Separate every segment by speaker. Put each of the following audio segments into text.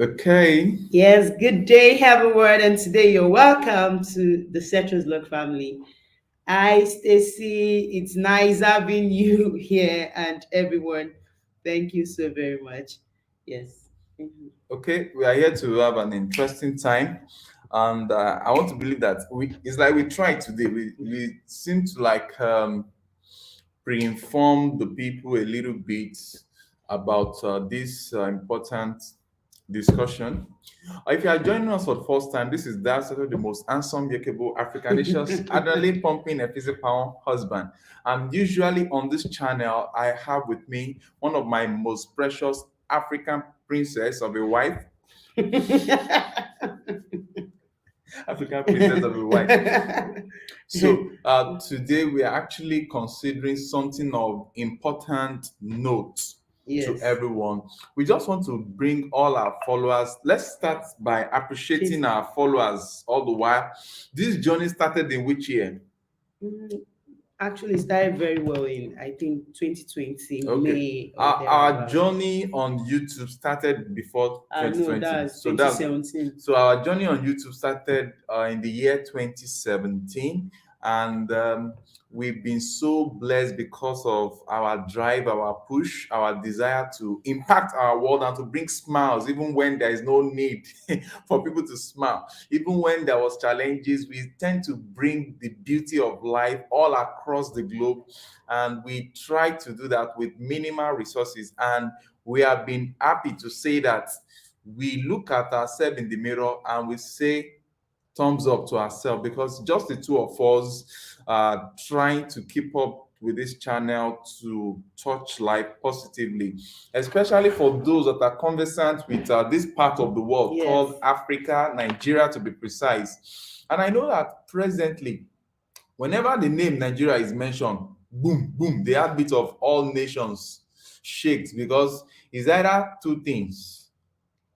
Speaker 1: Okay.
Speaker 2: Yes, good day, everyone, and today you're welcome to the Setro's Love family. Hi, Stacy. It's nice having you here, and everyone. Thank you so very much. Yes. Mhm.
Speaker 1: Okay. We are here to have an interesting time, and I want to believe that it's like we tried today. We seem to pre-inform the people a little bit about this important discussion. If you are joining us for the first time, this is that sort of the most handsome, yakable, Africanicious, adrenaline pumping, and physical husband. And usually on this channel, I have with me one of my most precious African princess of a wife, African princess of a wife. So today we are actually considering something of important note to
Speaker 2: Yes.
Speaker 1: everyone. We just want to bring all our followers. Let's start by appreciating
Speaker 2: Please.
Speaker 1: our followers all the while. This journey started in which year?
Speaker 2: Mm, Actually, started very well in I think 2020
Speaker 1: Okay.
Speaker 2: May or
Speaker 1: Our
Speaker 2: thereabout.
Speaker 1: journey on YouTube started before
Speaker 2: No,
Speaker 1: 2020.
Speaker 2: that's 2017.
Speaker 1: So our journey on YouTube started in the year 2017, and we've been so blessed because of our drive, our push, our desire to impact our world and to bring smiles, even when there is no need for people to smile. Even when there was challenges, we tend to bring the beauty of life all across the globe, and we try to do that with minimal resources. And we have been happy to say that we look at ourselves in the mirror and we say thumbs up to ourselves, because just the two of us are trying to keep up with this channel to touch life positively, especially for those that are conversant with this part of the world
Speaker 2: Yes.
Speaker 1: called Africa, Nigeria to be precise. And I know that presently, whenever the name Nigeria is mentioned, boom, boom, the heartbeat of all nations shakes, because it's either two things.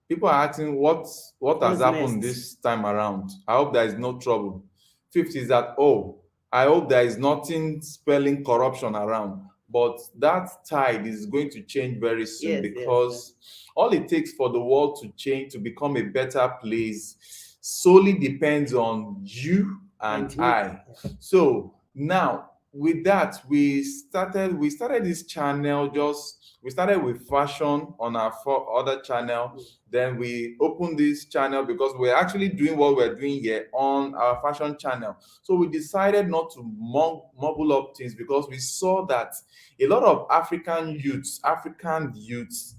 Speaker 1: People are asking what has
Speaker 2: What's
Speaker 1: happened
Speaker 2: next?
Speaker 1: this time around. I hope there is no trouble. Fifth is that, oh, I hope there is nothing spelling corruption around. But that tide is going to change very soon,
Speaker 2: Yes, yes, yes.
Speaker 1: because all it takes for the world to change, to become a better place, solely depends on you and
Speaker 2: And me.
Speaker 1: I. So now with that, we started this channel. Just we started with fashion on our other channel, then we opened this channel because we're actually doing what we're doing here on our fashion channel. So we decided not to mumble up things, because we saw that a lot of African youths,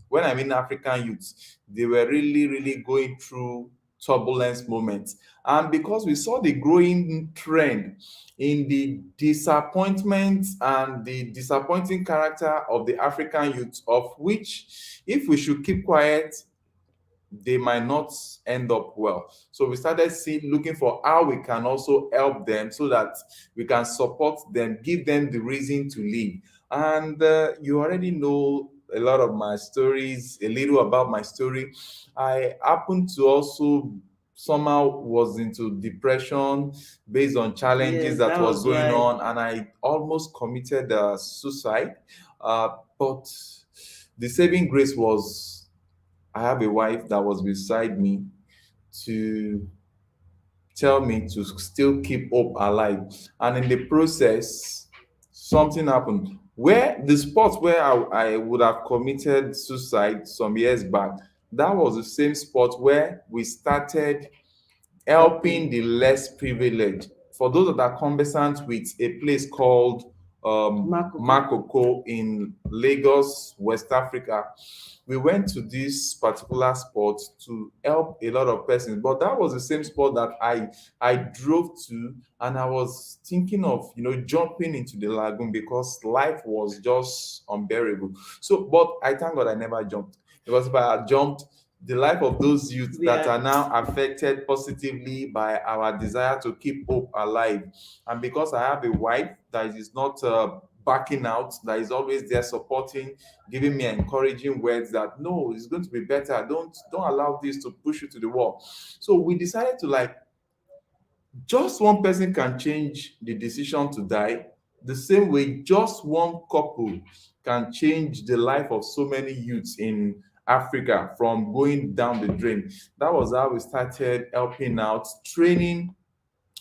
Speaker 1: when I mean African youths, they were really, really going through turbulence moments. And because we saw the growing trend in the disappointment and the disappointing character of the African youth, of which, if we should keep quiet, they might not end up well. So we started looking for how we can also help them, so that we can support them, give them the reason to live. And you already know a lot of my stories, a little about my story. I happen to also somehow was into depression based on challenges
Speaker 2: Yes,
Speaker 1: that
Speaker 2: that
Speaker 1: was
Speaker 2: was
Speaker 1: going
Speaker 2: why.
Speaker 1: on, and I almost committed suicide. But the saving grace was I have a wife that was beside me to tell me to still keep hope alive. And in the process, something happened. Where the spot where I would have committed suicide some years back, that was the same spot where we started helping
Speaker 2: Helping.
Speaker 1: the less privileged. For those that are conversant with a place called
Speaker 2: Makoko.
Speaker 1: Makoko in Lagos, West Africa, we went to this particular spot to help a lot of persons. But that was the same spot that I drove to, and I was thinking of jumping into the lagoon, because life was just unbearable. So, but I thank God I never jumped, because if I had jumped, the life of those youth
Speaker 2: We
Speaker 1: that
Speaker 2: are.
Speaker 1: are now affected positively by our desire to keep hope alive. And because I have a wife that is not backing out, that is always there supporting, giving me encouraging words that no, it's going to be better. Don't allow this to push you to the wall. So we decided to, like, just one person can change the decision to die. The same way, just one couple can change the life of so many youths in Africa from going down the drain. That was how we started helping out, training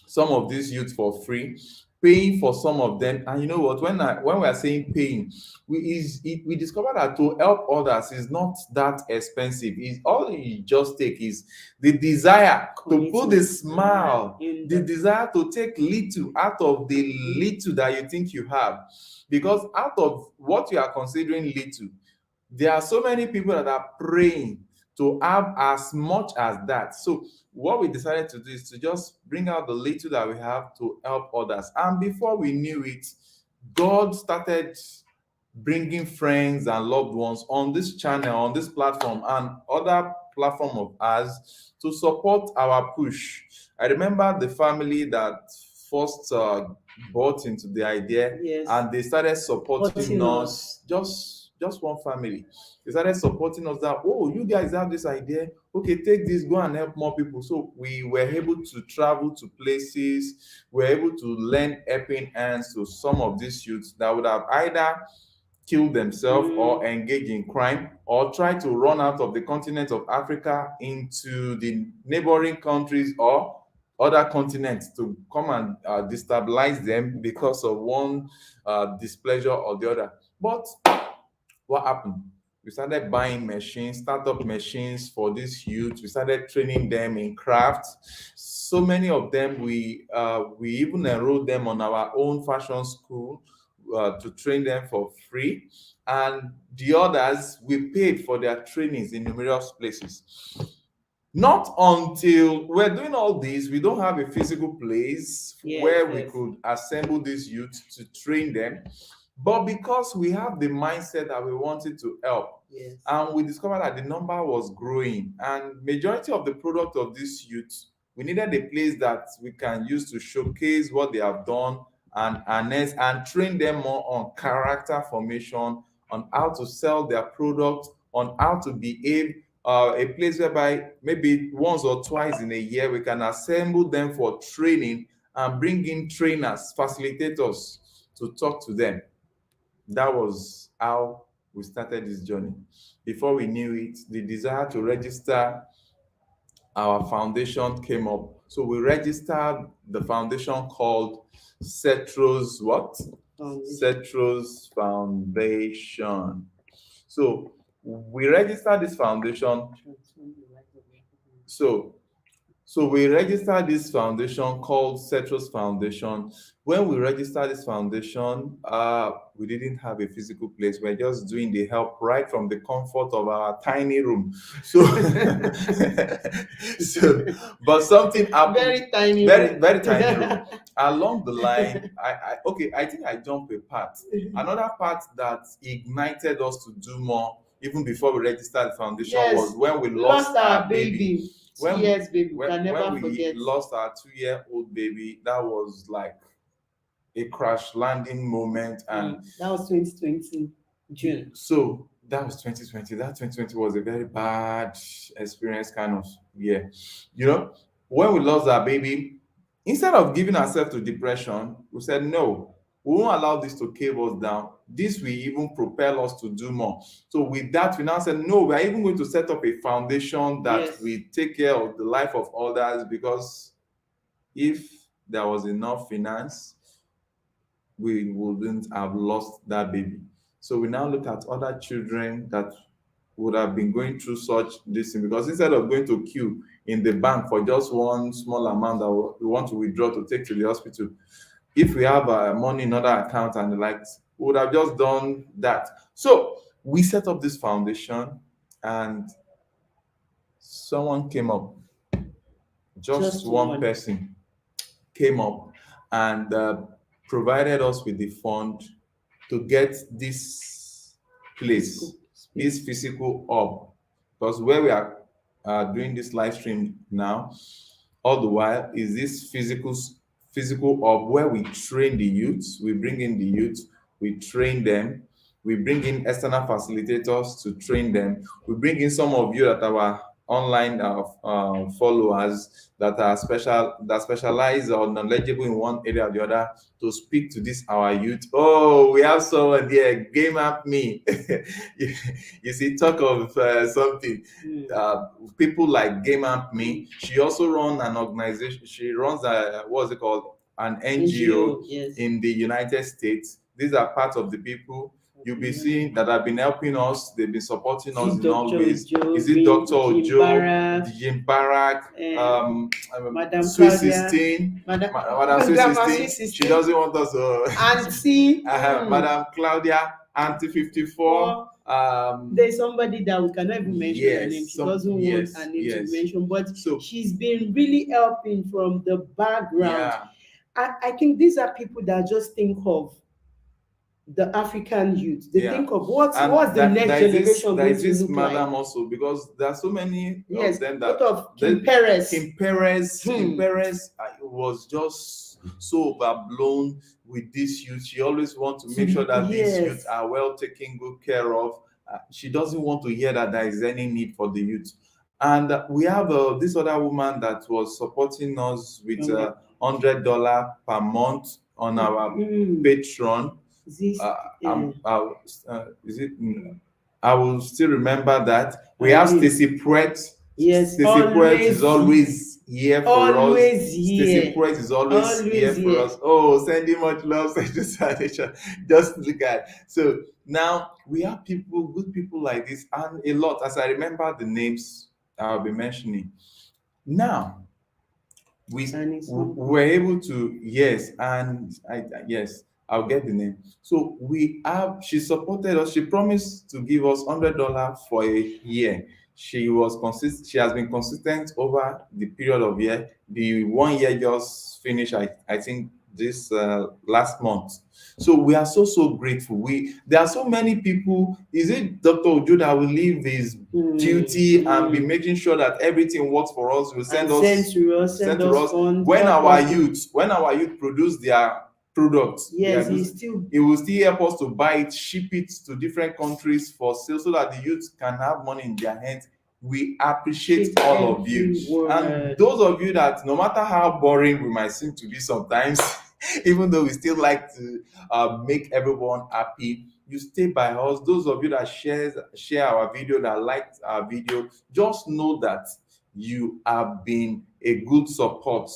Speaker 1: some of these youth for free, paying for some of them. And you know what, when we are saying paying, we discovered that to help others is not that expensive. Is all you just take is the desire to put the
Speaker 2: Commitment.
Speaker 1: smile,
Speaker 2: In
Speaker 1: the
Speaker 2: the
Speaker 1: desire to take little out of the little that you think you have. Because out of what you are considering little, there are so many people that are praying to have as much as that. So what we decided to do is to just bring out the little that we have to help others. And before we knew it, God started bringing friends and loved ones on this channel, on this platform, and other platform of ours to support our push. I remember the family that first bought into the idea,
Speaker 2: yes,
Speaker 1: and they started supporting
Speaker 2: supporting us.
Speaker 1: us. Just one family, they started supporting us that, oh, you guys have this idea, okay, take this, go and help more people. So we were able to travel to places, we were able to lend helping hands to some of these youths that would have either kill themselves or engage in crime or try to run out of the continent of Africa into the neighboring countries or other continents to come and destabilize them because of one displeasure or the other. But what happened? We started buying machines, startup machines for these youth. We started training them in craft. So many of them, we even enrolled them on our own fashion school to train them for free. And the others, we paid for their trainings in numerous places. Not until we're doing all this, we don't have a physical place
Speaker 2: Yes,
Speaker 1: where we
Speaker 2: yes,
Speaker 1: could assemble these youth to train them. But because we have the mindset that we wanted to help,
Speaker 2: yes.
Speaker 1: and we discovered that the number was growing, and majority of the product of this youth, we needed a place that we can use to showcase what they have done and harness and train them more on character formation, on how to sell their product, on how to behave. A place whereby maybe once or twice in a year we can assemble them for training and bring in trainers, facilitators to talk to them. That was how we started this journey. Before we knew it, the desire to register our foundation came up. So we registered the foundation called Setro's what? Setro's Foundation. So we registered this foundation. So so we registered this foundation called Setros Foundation. When we registered this foundation, we didn't have a physical place. We're just doing the help right from the comfort of our tiny room. So, so but something happened.
Speaker 2: Very tiny
Speaker 1: Very,
Speaker 2: room.
Speaker 1: very tiny room. Along the line, I think I jumped a part. Another part that ignited us to do more, even before we registered the foundation,
Speaker 2: Yes,
Speaker 1: was when we
Speaker 2: we
Speaker 1: lost
Speaker 2: our
Speaker 1: baby.
Speaker 2: baby.
Speaker 1: When-
Speaker 2: 2 years baby. We can never
Speaker 1: when we
Speaker 2: forget.
Speaker 1: lost our 2-year-old baby, that was like a crash landing moment. And
Speaker 2: That was 2020 June.
Speaker 1: so that was 2020. That 2020 was a very bad experience, kind of. Yeah. You know, when we lost our baby, instead of giving ourselves to depression, we said, no, we won't allow this to cave us down. This will even propel us to do more. So with that, we now said, no, we are even going to set up a foundation that
Speaker 2: Yes.
Speaker 1: will take care of the life of others, because if there was enough finance, we wouldn't have lost that baby. So we now look at other children that would have been going through such this thing, because instead of going to queue in the bank for just one small amount that we want to withdraw to take to the hospital, if we have money in other accounts and the likes, we would have just done that. So we set up this foundation, and someone came up, just one person came up and provided us with the fund to get this place, this physical hub. Because where we are doing this live stream now, all the while, is this physical hub where we train the youths. We bring in the youth, we train them, we bring in external facilitators to train them. We bring in some of you that are online followers that are specialize or knowledgeable in one area or the other to speak to this our youth. Oh, we have someone there. Game up me. you, you see, talk of something.
Speaker 2: Mm.
Speaker 1: People like Game Up Me. She also runs an organization. She runs a what's it called? An NGO
Speaker 2: NGO, yes.
Speaker 1: in the United States. These are part of the people you'll be
Speaker 2: Mm.
Speaker 1: seeing that have been helping us. They've been supporting
Speaker 2: See
Speaker 1: us in all
Speaker 2: Dr.
Speaker 1: ways.
Speaker 2: Ojo,
Speaker 1: Is it Dr.
Speaker 2: Jim
Speaker 1: Ojo,
Speaker 2: Barak,
Speaker 1: Jim Barak,
Speaker 2: um, Madam
Speaker 1: Sweet
Speaker 2: Claudia,
Speaker 1: 16,
Speaker 2: Madam,
Speaker 1: Madam
Speaker 2: even
Speaker 1: Sweet
Speaker 2: Grandma Sweet
Speaker 1: 16? She
Speaker 2: 16,
Speaker 1: doesn't want us to.
Speaker 2: Auntie.
Speaker 1: Madam Claudia, Auntie 54.
Speaker 2: Or there's somebody that we cannot even mention her name.
Speaker 1: Yes,
Speaker 2: She doesn't want her
Speaker 1: yes,
Speaker 2: name to be
Speaker 1: yes.
Speaker 2: mentioned, but
Speaker 1: So
Speaker 2: she's been really helping from the background.
Speaker 1: yeah,
Speaker 2: I think these are people that just think of the African youth. They
Speaker 1: yeah.
Speaker 2: think of what's
Speaker 1: And
Speaker 2: the next generation
Speaker 1: there
Speaker 2: going
Speaker 1: is
Speaker 2: to
Speaker 1: this
Speaker 2: look like.
Speaker 1: madam also because there are so many of
Speaker 2: Yes,
Speaker 1: them
Speaker 2: what
Speaker 1: that
Speaker 2: of Kim
Speaker 1: the
Speaker 2: Perez?
Speaker 1: Kim
Speaker 2: Hmm.
Speaker 1: Perez was just so overblown with this youth. She always wants to make sure that these youth
Speaker 2: Yes.
Speaker 1: are well taken good care of. She doesn't want to hear that there is any need for the youth. And we have this other woman that was supporting us with
Speaker 2: Okay.
Speaker 1: $100 per month on our
Speaker 2: Mm.
Speaker 1: Patreon.
Speaker 2: This,
Speaker 1: uh,
Speaker 2: uh,
Speaker 1: is it? I will still remember that. We have
Speaker 2: agree.
Speaker 1: Stacy Pret.
Speaker 2: Yes,
Speaker 1: Stacy Pret is always here for us.
Speaker 2: always
Speaker 1: Stacy
Speaker 2: here,
Speaker 1: Pret is always here
Speaker 2: always
Speaker 1: for
Speaker 2: here.
Speaker 1: us. Oh, sending much love, send to Sanitation. Just look at. So now we have people, good people like this, and a lot. As I remember the names I'll be mentioning. Now we
Speaker 2: And it's
Speaker 1: were able to, yes, and yes, I'll get the name. So we have, she supported us. She promised to give us $100 for a year. She has been consistent over the period of year. The 1 year just finished, I think this last month. So we are so grateful. We There are so many people. Is it Dr. Ojo that will leave his duty and be making sure that everything works for us? Will
Speaker 2: and send to us,
Speaker 1: send
Speaker 2: send
Speaker 1: to
Speaker 2: us
Speaker 1: us
Speaker 2: funds,
Speaker 1: when
Speaker 2: help
Speaker 1: our
Speaker 2: us to.
Speaker 1: youth when our youth produce their products.
Speaker 2: Yes, he's still.
Speaker 1: It will still help us to buy it, ship it to different countries for sale so that the youth can have money in their hands. We appreciate all of you.
Speaker 2: Every
Speaker 1: And
Speaker 2: word.
Speaker 1: those of you that, no matter how boring we might seem to be sometimes, even though we still like to make everyone happy, you stay by us. Those of you that share our video, that liked our video, just know that you have been a good support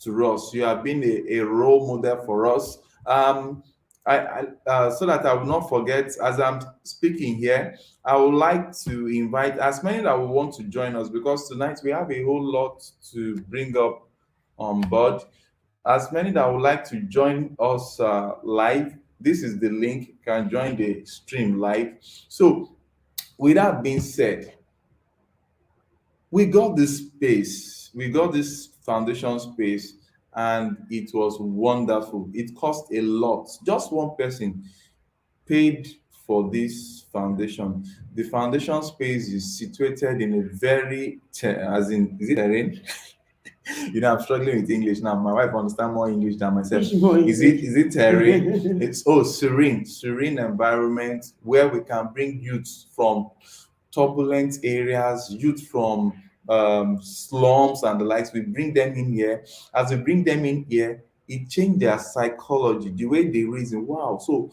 Speaker 1: to us. You have been a role model for us. So that I will not forget, as I'm speaking here, I would like to invite as many that will want to join us, because tonight we have a whole lot to bring up on board. As many that would like to join us live, this is the link. You can join the stream live. So, with that being said, we got this space, we got this foundation space, and it was wonderful. It cost a lot. Just one person paid for this foundation. The foundation space is situated in a very as in, is it terrain? I'm struggling with English now. My wife understands more English than myself.
Speaker 2: Which more
Speaker 1: Is it terrain? It's serene environment where we can bring youth from turbulent areas, youth from slums and the likes. We bring them in here. As we bring them in here, it changed their psychology, the way they reason. Wow! So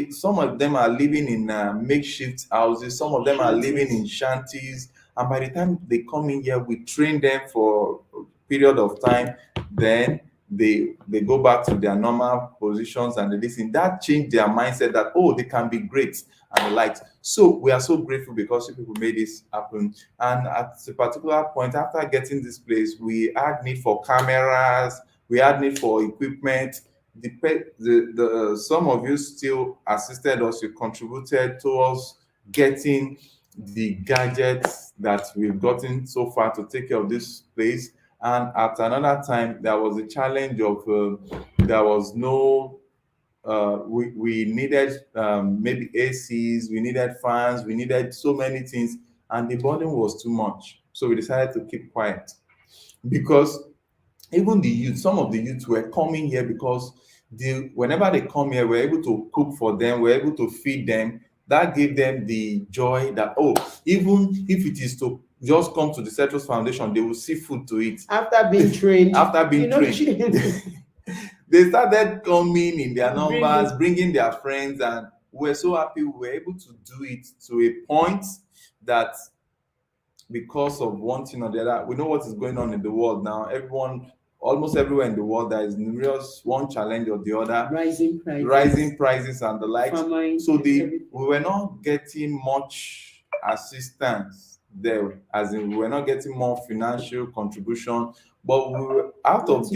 Speaker 1: some of them are living in makeshift houses. Some of them are living in shanties. And by the time they come in here, we train them for a period of time. Then they go back to their normal positions and they listen. That changed their mindset that, oh, they can be great and the likes. So we are so grateful because you people made this happen. And at a particular point, after getting this place, we had need for cameras, we had need for equipment. The some of you still assisted us, you contributed towards getting the gadgets that we've gotten so far to take care of this place. And at another time, there was a challenge of there was no we needed maybe ACs, we needed fans, we needed so many things, and the burden was too much. So we decided to keep quiet because even the youth, some of the youth were coming here because whenever they come here, we're able to cook for them, we're able to feed them. That gave them the joy that, oh, even if it is to just come to the Setros Foundation, they will see food to eat.
Speaker 2: After being trained,
Speaker 1: After being trained, they started coming in their numbers,
Speaker 2: bringing
Speaker 1: bringing their friends, and we were so happy we were able to do it to a point that, because of one thing or the other, we know what is going on in the world now. Everyone, almost everywhere in the world, there is numerous one challenge or the other, rising prices and the likes. So we were not getting much assistance there, as in we were not getting more financial contribution, but we were out of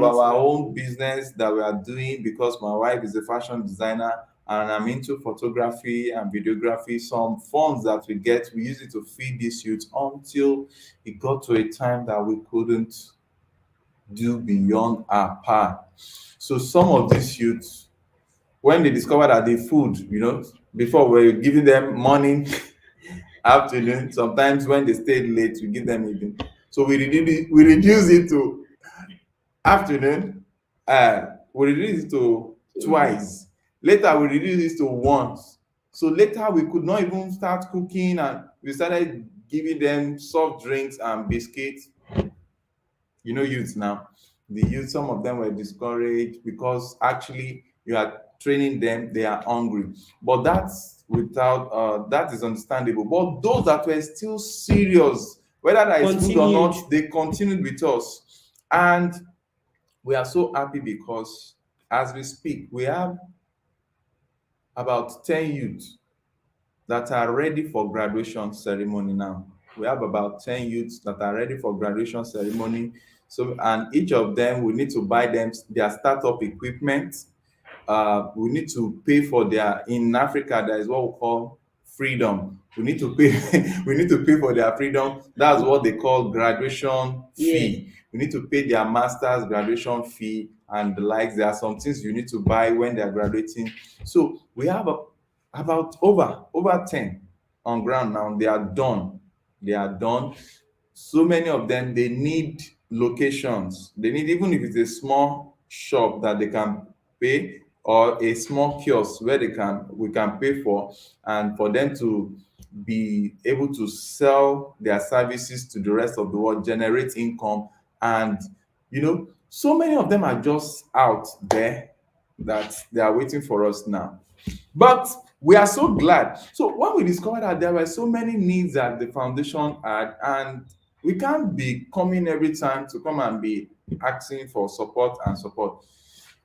Speaker 1: our own business that we are doing, because my wife is a fashion designer and I'm into photography and videography. Some funds that we get, we use it to feed these youth until it got to a time that we couldn't do beyond our power. So some of these youths, when they discovered that the food, before we were giving them morning, afternoon, sometimes when they stayed late, we give them evening. So we reduce it to afternoon, we reduce it to twice. Later, we reduce it to once. So later, we could not even start cooking, and we started giving them soft drinks and biscuits. Youths now, the youth, some of them were discouraged because actually you are training them, they are hungry. But that is understandable. But those that were still serious, whether that is food or not, they continued with us. And we are so happy because as we speak, we have about 10 youths that are ready for graduation ceremony now. We have about 10 youths that are ready for graduation ceremony. So, and each of them, we need to buy them their startup equipment. We need to pay for in Africa, there is what we call freedom. We need to pay we need to pay for their freedom. That's what they call graduation fee. We need to pay their master's graduation fee and the likes. There are some things you need to buy when they are graduating. So we have about over 10 on ground now. They are done. So many of them, they need locations. They need, even if it's a small shop that they can pay, or a small kiosk where we can pay for, and for them to be able to sell their services to the rest of the world, generate income. And so many of them are just out there that they are waiting for us now. But we are so glad. So when we discovered that there were so many needs that the foundation had, and we can't be coming every time to come and be asking for support and support,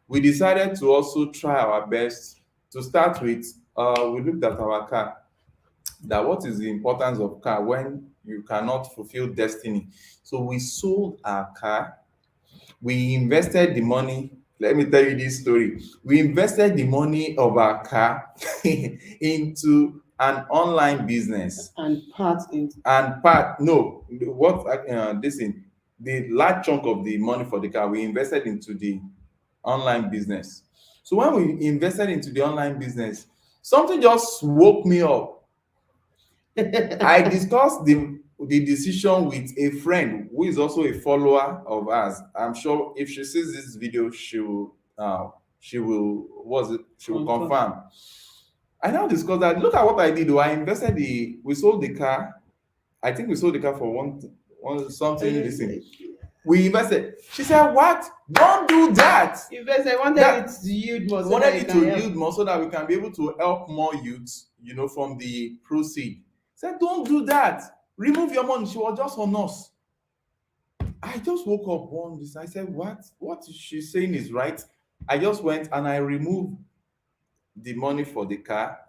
Speaker 1: we decided to also try our best. To start with, we looked at our car, that what is the importance of car when you cannot fulfill destiny. So we sold our car. We invested the money. Let me tell you this story. We invested the money of our car into an online business. And the large chunk of the money for the car, we invested into the online business. So when we invested into the online business, something just woke me up. I discussed the decision with a friend who is also a follower of ours. I'm sure if she sees this video, she will confirm. I now discussed that, look at what I did. We sold the car. I think we sold the car for one something this thing. We invested. She said, what? Don't do that. Invested. Wanted it to yield more so that we can be able to help more youths, from the proceed. Said, don't do that. Remove your money. She was just on us. I just woke up one day. I said, what she's saying is right. I just went and I removed the money for the car.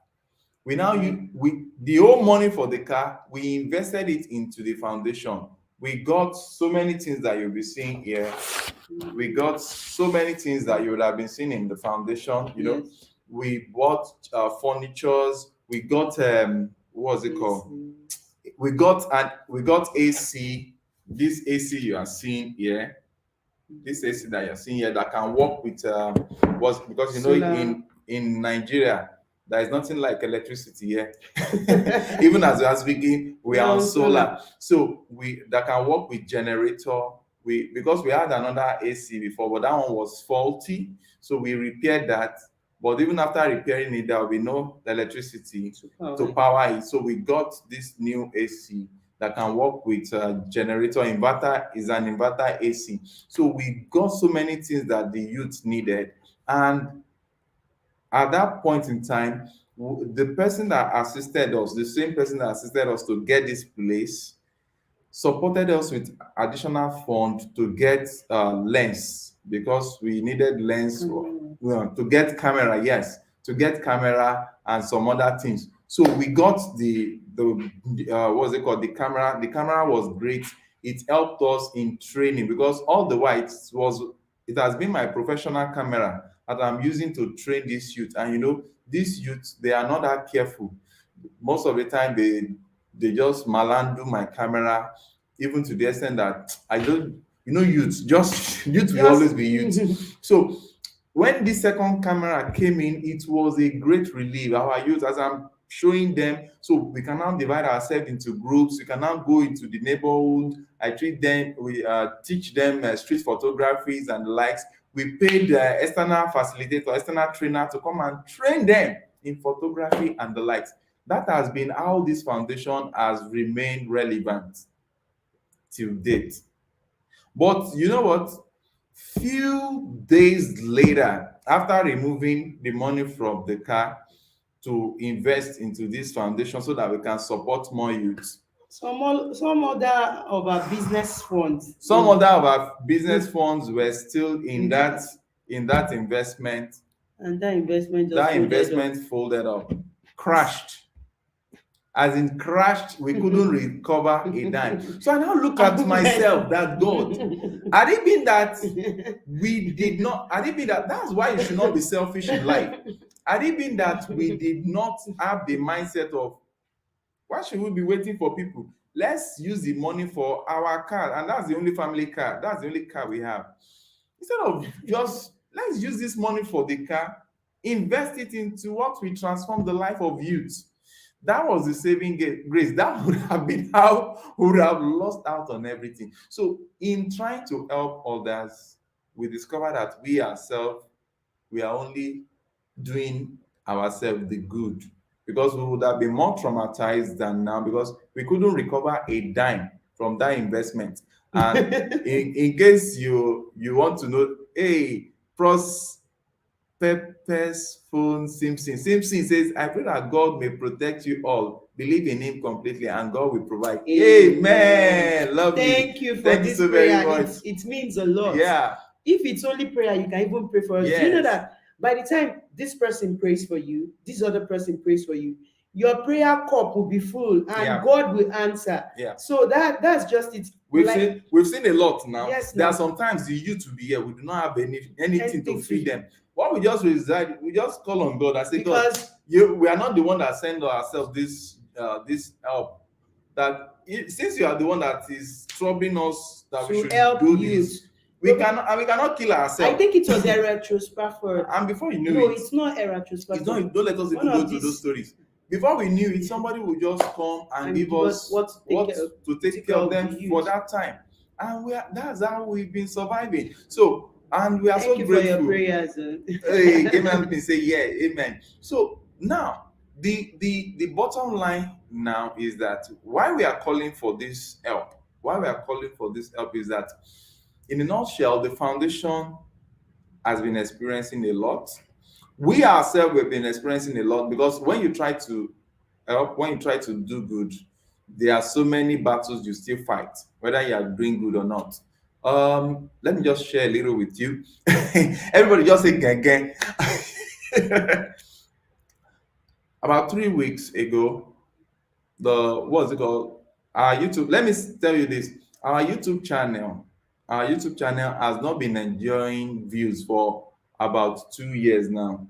Speaker 1: The whole money for the car, we invested it into the foundation. We got so many things that you'll be seeing here. We got so many things that you would have been seeing in the foundation. We bought furnitures. We got what's it called? We got AC. This AC you are seeing here. This AC that you're seeing here that can work with because in Nigeria there is nothing like electricity here. Even as we are speaking, we are on solar. So that can work with generator. Because we had another AC before, but that one was faulty. So we repaired that. But even after repairing it, there will be no electricity
Speaker 2: To power
Speaker 1: to
Speaker 2: it.
Speaker 1: power it. So we got this new AC that can work with generator. Inverter is an inverter AC. So we got so many things that the youth needed. And at that point in time, the person that assisted us, the same person that assisted us to get this place, supported us with additional fund to get lens, because we needed lens for,
Speaker 2: Camera.
Speaker 1: to get camera, yes, to get camera and some other things. So we got the what's it called, the camera. The camera was great. It helped us in training, because all the while it has been my professional camera that I'm using to train this youth. And these youths, they are not that careful. Most of the time they just malandro my camera, even to the extent that I don't, youth, just youth will always
Speaker 2: Just
Speaker 1: be youth. So when this second camera came in, it was a great relief. Our youth, as I'm showing them, so we can now divide ourselves into groups. We can now go into the neighborhood. I treat them, we teach them street photographies and the likes. We paid external facilitator, external trainer to come and train them in photography and the likes. That has been how this foundation has remained relevant till date. But you know what? Few days later, after removing the money from the car to invest into this foundation so that we can support more youth,
Speaker 2: some other of our business funds
Speaker 1: some other of our business funds were still in
Speaker 2: in
Speaker 1: that investment.
Speaker 2: and that investment just
Speaker 1: That
Speaker 2: folded up.
Speaker 1: investment folded up, crashed. As in crashed, we couldn't recover a dime. So I now look at myself, that God, had it been that we did not, had it been that, that's why you should not be selfish in life. Had it been that we did not have the mindset of, why should we be waiting for people? Let's use the money for our car, and that's the only family car. That's the only car we have. Instead of just, let's use this money for the car, invest it into what will transform the life of youth. That was the saving grace. That would have been how we would have lost out on everything. So, in trying to help others, we discovered that we ourselves, we are only doing ourselves the good, because we would have been more traumatized than now, because we couldn't recover a dime from that investment. And in case you want to know, hey, pros Pepper's phone Simpson. Simpson says, I pray that God may protect you all. Believe in him completely and God will provide. Amen. Love you.
Speaker 2: Thank you for
Speaker 1: Thank you
Speaker 2: this
Speaker 1: so very
Speaker 2: prayer.
Speaker 1: much.
Speaker 2: It means a lot.
Speaker 1: Yeah.
Speaker 2: If it's only prayer, you can even pray for us. Do you know
Speaker 1: Yes.
Speaker 2: that by the time this person prays for you, this other person prays for you, your prayer cup will be full and
Speaker 1: Yeah.
Speaker 2: God will answer.
Speaker 1: Yeah.
Speaker 2: So that's just it.
Speaker 1: We've seen a lot now.
Speaker 2: Yes,
Speaker 1: There
Speaker 2: now.
Speaker 1: are sometimes the youth will be here. We do not have anything
Speaker 2: Anything
Speaker 1: to
Speaker 2: to
Speaker 1: feed
Speaker 2: feed.
Speaker 1: them. What we just reside, we just call on God and say,
Speaker 2: Because
Speaker 1: God, we are not the one that send ourselves this help. That since you are the one that is troubling us that we
Speaker 2: to
Speaker 1: should
Speaker 2: help
Speaker 1: do
Speaker 2: youth.
Speaker 1: this, we cannot kill ourselves.
Speaker 2: I think it was Eretro Spafford.
Speaker 1: And before you knew
Speaker 2: No,
Speaker 1: it,
Speaker 2: it's not Eretro Spafford.
Speaker 1: it's not. Don't let us even
Speaker 2: One
Speaker 1: go
Speaker 2: of
Speaker 1: through
Speaker 2: these-
Speaker 1: those stories. Before we knew it, somebody would just come and give us
Speaker 2: what
Speaker 1: to take care of them
Speaker 2: the
Speaker 1: for
Speaker 2: youth.
Speaker 1: that time, and that's how we've been surviving. So, and we are
Speaker 2: Thank
Speaker 1: so
Speaker 2: you
Speaker 1: grateful.
Speaker 2: for your prayers.
Speaker 1: Hey, amen. Please say yeah, amen. So now the bottom line now is that why we are calling for this help. Why we are calling for this help is that, in a nutshell, the foundation has been experiencing a lot. We ourselves have been experiencing a lot, because when you try to help, when you try to do good, there are so many battles you still fight, whether you are doing good or not. Let me just share a little with you. Everybody just say gang gang. About 3 weeks ago, what's it called? Our YouTube. Let me tell you this. Our YouTube channel, our YouTube channel has not been enjoying views for about 2 years now.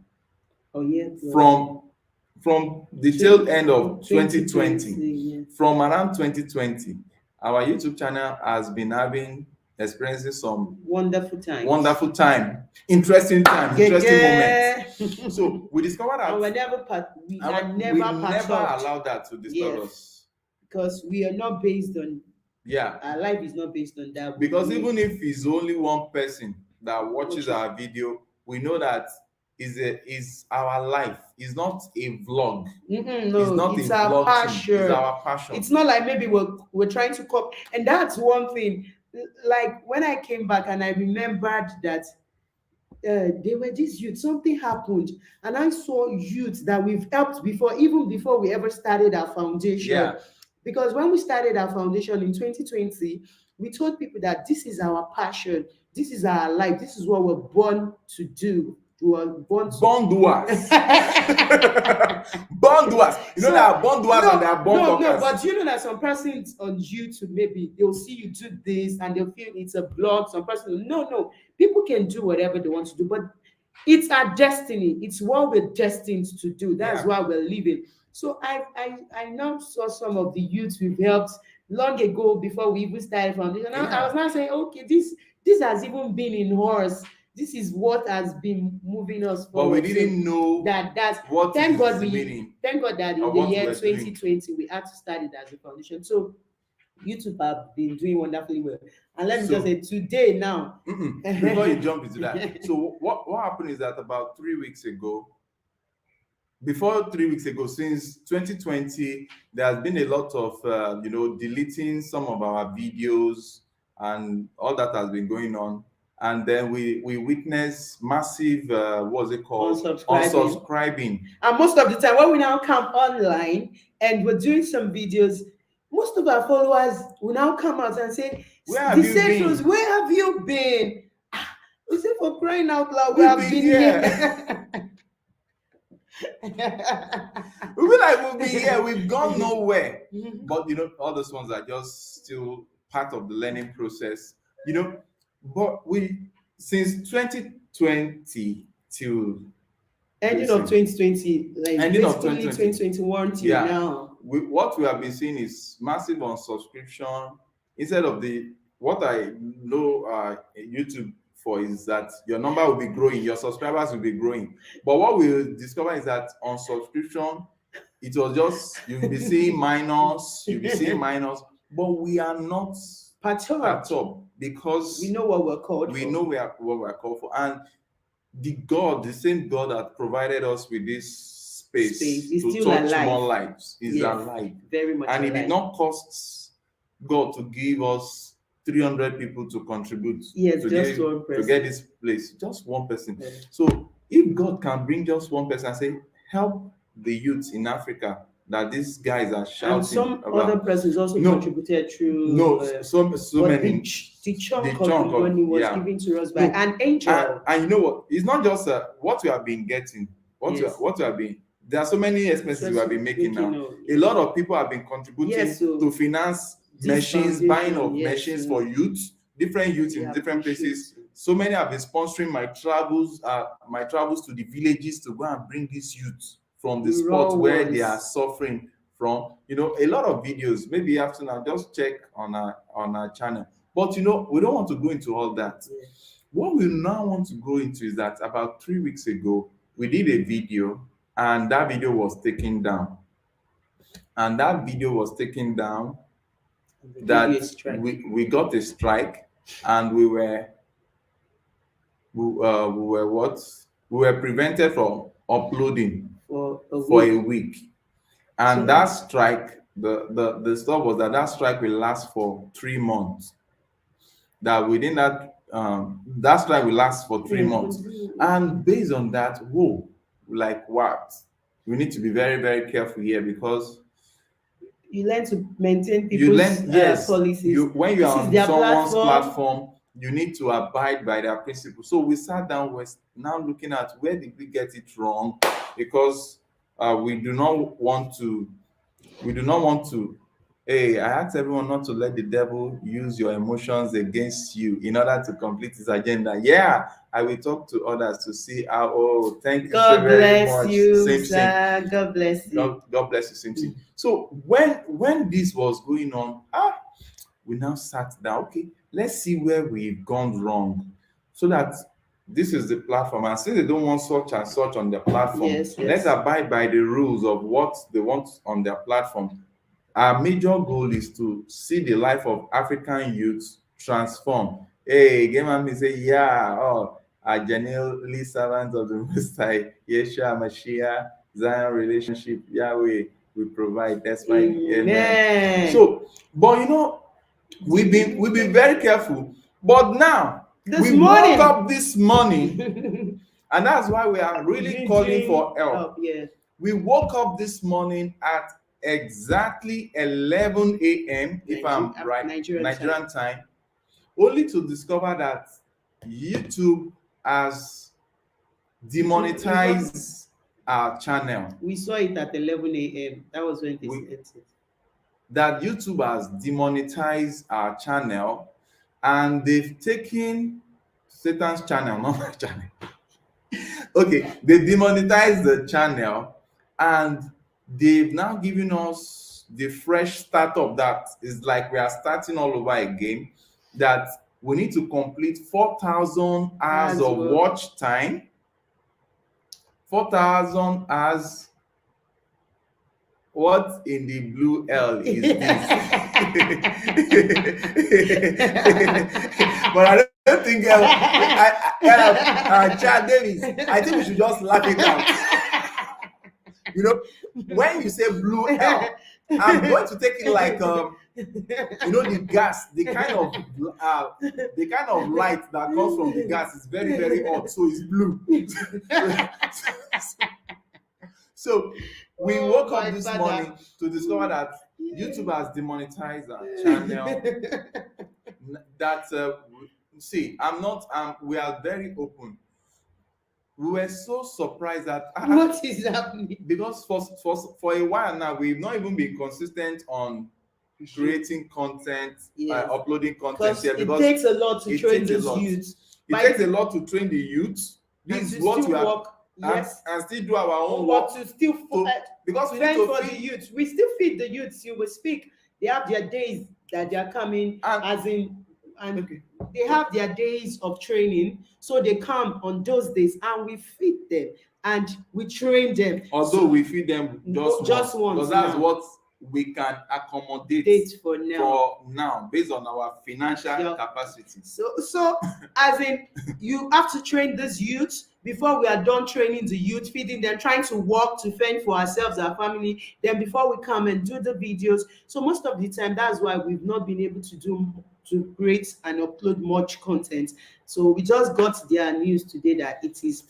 Speaker 2: Oh yeah.
Speaker 1: From the tail end of 2020,
Speaker 2: 2020, yeah.
Speaker 1: from around 2020, our YouTube channel has been experiencing some
Speaker 2: Wonderful time.
Speaker 1: interesting moments.
Speaker 2: moments.
Speaker 1: So we discovered that
Speaker 2: And we never
Speaker 1: we
Speaker 2: patched
Speaker 1: never
Speaker 2: up,
Speaker 1: allowed that to disturb
Speaker 2: Yes.
Speaker 1: us.
Speaker 2: because we are not based on
Speaker 1: Yeah,
Speaker 2: our life is not based on that.
Speaker 1: because even if it's only one person that watches
Speaker 2: Watches.
Speaker 1: our video, we know that is our life. It's not a vlog. It's
Speaker 2: No,
Speaker 1: not a
Speaker 2: it's our
Speaker 1: vlog thing. It's
Speaker 2: passion.
Speaker 1: our passion.
Speaker 2: It's not like maybe we're trying to cop. And that's one thing. Like when I came back and I remembered that they were this youth, something happened, and I saw youth that we've helped before, even before we ever started our foundation.
Speaker 1: Yeah.
Speaker 2: Because when we started our foundation in 2020, we told people that this is our passion, this is our life, this is what we're born to do. We were born to
Speaker 1: Born doers. Born doers. You know,
Speaker 2: So,
Speaker 1: there are born doers and there are born
Speaker 2: no,
Speaker 1: talkers.
Speaker 2: but you know that some persons on YouTube, maybe they'll see you do this and they'll feel it's a blog. Some person, no, people can do whatever they want to do, but it's our destiny. It's what we're destined to do. That's
Speaker 1: Yeah.
Speaker 2: why we're living. So I now saw some of the youths we've helped long ago before we even started foundation. I was now saying, okay, this has even been in horse. This is what has been moving us
Speaker 1: But
Speaker 2: forward.
Speaker 1: we didn't know
Speaker 2: that's
Speaker 1: what
Speaker 2: thank
Speaker 1: is
Speaker 2: God
Speaker 1: the meaning
Speaker 2: thank God that in
Speaker 1: of
Speaker 2: the
Speaker 1: what we
Speaker 2: year
Speaker 1: were doing.
Speaker 2: 2020 we had to start it as a foundation. So YouTube have been doing wonderfully well. And let me
Speaker 1: So-
Speaker 2: just say today now.
Speaker 1: Before you jump into that, so what happened is that about 3 weeks ago, since 2020, there has been a lot of deleting some of our videos and all that has been going on. And then we witnessed massive what's it called, unsubscribing.
Speaker 2: And most of the time when we now come online and we're doing some videos, most of our followers will now come out and say,
Speaker 1: Where have you been?
Speaker 2: Where have you been? We say, for crying out loud, we
Speaker 1: We've
Speaker 2: have
Speaker 1: been
Speaker 2: been
Speaker 1: here.
Speaker 2: here.
Speaker 1: We'll be like, we'll be here, we've gone nowhere. But all those ones are just still part of the learning process. But we, since 2020 till
Speaker 2: ending of 2020, like
Speaker 1: ending of
Speaker 2: basically 2021 till
Speaker 1: Yeah.
Speaker 2: now.
Speaker 1: what we have been seeing is massive on subscription. Instead of what I know YouTube for is that your number will be growing, your subscribers will be growing. But what we discover is that on subscription, it was just you'll be seeing minus, but we are not
Speaker 2: Perturbed.
Speaker 1: because
Speaker 2: We know what we're called
Speaker 1: we
Speaker 2: for.
Speaker 1: know what we're called for, and the same God that provided us with this space
Speaker 2: is
Speaker 1: to
Speaker 2: still
Speaker 1: touch
Speaker 2: alive.
Speaker 1: more lives is
Speaker 2: Yes,
Speaker 1: alive.
Speaker 2: very much
Speaker 1: And it
Speaker 2: alive.
Speaker 1: did not cost God to give us 300 people to contribute
Speaker 2: Yes,
Speaker 1: to
Speaker 2: just one person.
Speaker 1: get this place, just one person.
Speaker 2: Yeah.
Speaker 1: So if God can bring just one person and say, help the youth in Africa that these guys are shouting
Speaker 2: And some
Speaker 1: about.
Speaker 2: other persons also
Speaker 1: No.
Speaker 2: contributed through
Speaker 1: so
Speaker 2: but
Speaker 1: many.
Speaker 2: the chunk
Speaker 1: the
Speaker 2: of
Speaker 1: chunk
Speaker 2: the
Speaker 1: of-
Speaker 2: money was
Speaker 1: yeah.
Speaker 2: given to us by
Speaker 1: No.
Speaker 2: an angel.
Speaker 1: And you know what? It's not just what we have been getting.
Speaker 2: Yes.
Speaker 1: What we have been. There are so many expenses we have been making now. A lot of people have been contributing
Speaker 2: Yes, so
Speaker 1: to finance
Speaker 2: this
Speaker 1: machines,
Speaker 2: foundation,
Speaker 1: buying of
Speaker 2: yes,
Speaker 1: machines
Speaker 2: yes.
Speaker 1: for youth, different youth
Speaker 2: We
Speaker 1: in different
Speaker 2: appreciate
Speaker 1: places.
Speaker 2: it.
Speaker 1: So many have been sponsoring my travels to the villages to go and bring these youth from the
Speaker 2: The
Speaker 1: spot
Speaker 2: raw
Speaker 1: where
Speaker 2: ones.
Speaker 1: they are suffering from. A lot of videos. Maybe after now, just check on our channel. But we don't want to go into all that.
Speaker 2: Yeah.
Speaker 1: What we now want to go into is that about 3 weeks ago, we did a video and that video was taken down. And that video was taken down
Speaker 2: And they
Speaker 1: that
Speaker 2: gave you a strike.
Speaker 1: we got a strike, and we were what? We were prevented from uploading
Speaker 2: for
Speaker 1: for
Speaker 2: week.
Speaker 1: a week. And
Speaker 2: So-
Speaker 1: that strike, the stuff was that strike will last for 3 months. That within that strike will last for 3 months. And based on that, whoa, like what? We need to be very, very careful here because
Speaker 2: You learn to maintain
Speaker 1: you
Speaker 2: people's
Speaker 1: learn, yes,
Speaker 2: policies.
Speaker 1: when
Speaker 2: This
Speaker 1: you're
Speaker 2: is
Speaker 1: on
Speaker 2: their
Speaker 1: someone's
Speaker 2: platform.
Speaker 1: platform, you need to abide by their principles. So we sat down, we're now looking at where did we get it wrong, because we do not want to. Hey, I asked everyone not to let the devil use your emotions against you in order to complete his agenda. Yeah, I will talk to others to see how. Oh, thank you
Speaker 2: God
Speaker 1: so very
Speaker 2: bless
Speaker 1: much.
Speaker 2: you,
Speaker 1: Same.
Speaker 2: sir. God bless you.
Speaker 1: God bless you, same. So when this was going on, we now sat down. Okay, let's see where we've gone wrong, so that this is the platform. And since they don't want such and such on their platform,
Speaker 2: Yes.
Speaker 1: let's abide by the rules of what they want on their platform. Our major goal is to see the life of African youths transform. Hey, Game Man say, yeah, are genuinely servants of the Most High, Yeshua Mashiach, Zion relationship, Yahweh we provide. That's why, amen.
Speaker 2: Amen.
Speaker 1: So, but we've been very careful. But now
Speaker 2: This
Speaker 1: we woke
Speaker 2: morning,
Speaker 1: up this morning, and that's why we are really calling for help.
Speaker 2: Yeah.
Speaker 1: We woke up this morning at exactly 11 a.m. if I'm right, Nigerian time, only to discover that YouTube has demonetized our channel.
Speaker 2: We saw it at 11 a.m. That was when they said it.
Speaker 1: That YouTube has demonetized our channel, and they've taken Satan's channel, not my channel. Okay, they demonetized the channel, and they've now given us the fresh startup that is like we are starting all over again. That we need to complete 4,000 hours of watch time, 4,000 hours. What in the blue hell is this? But I don't think Chad Davis, I think we should just laugh it out. You know, when you say blue hell, I'm going to take it like the gas, the kind of light that comes from the gas is very, very hot, so it's blue. So we woke up this morning to discover that YouTube has demonetized our channel. That see, we are very open. We were so surprised that
Speaker 2: what is happening?
Speaker 1: Because for a while now, we've not even been consistent on creating content, uploading content here, because
Speaker 2: it takes a lot to train these youths.
Speaker 1: It takes a lot to train the youth. This is what we have.
Speaker 2: Yes,
Speaker 1: and still do our own work
Speaker 2: to still
Speaker 1: because we need to
Speaker 2: for the youth. We still feed the youths. You will speak. They have their days that they are coming, they have their days of training. So they come on those days, and we feed them and we train them.
Speaker 1: Although we feed them just once, because that's what we can accommodate for now based on our financial capacity.
Speaker 2: So as in, you have to train these youths. Before we are done training the youth, feeding them, trying to work to fend for ourselves, our family, then before we come and do the videos. So most of the time, that's why we've not been able to create and upload much content. So we just got their news today that it is.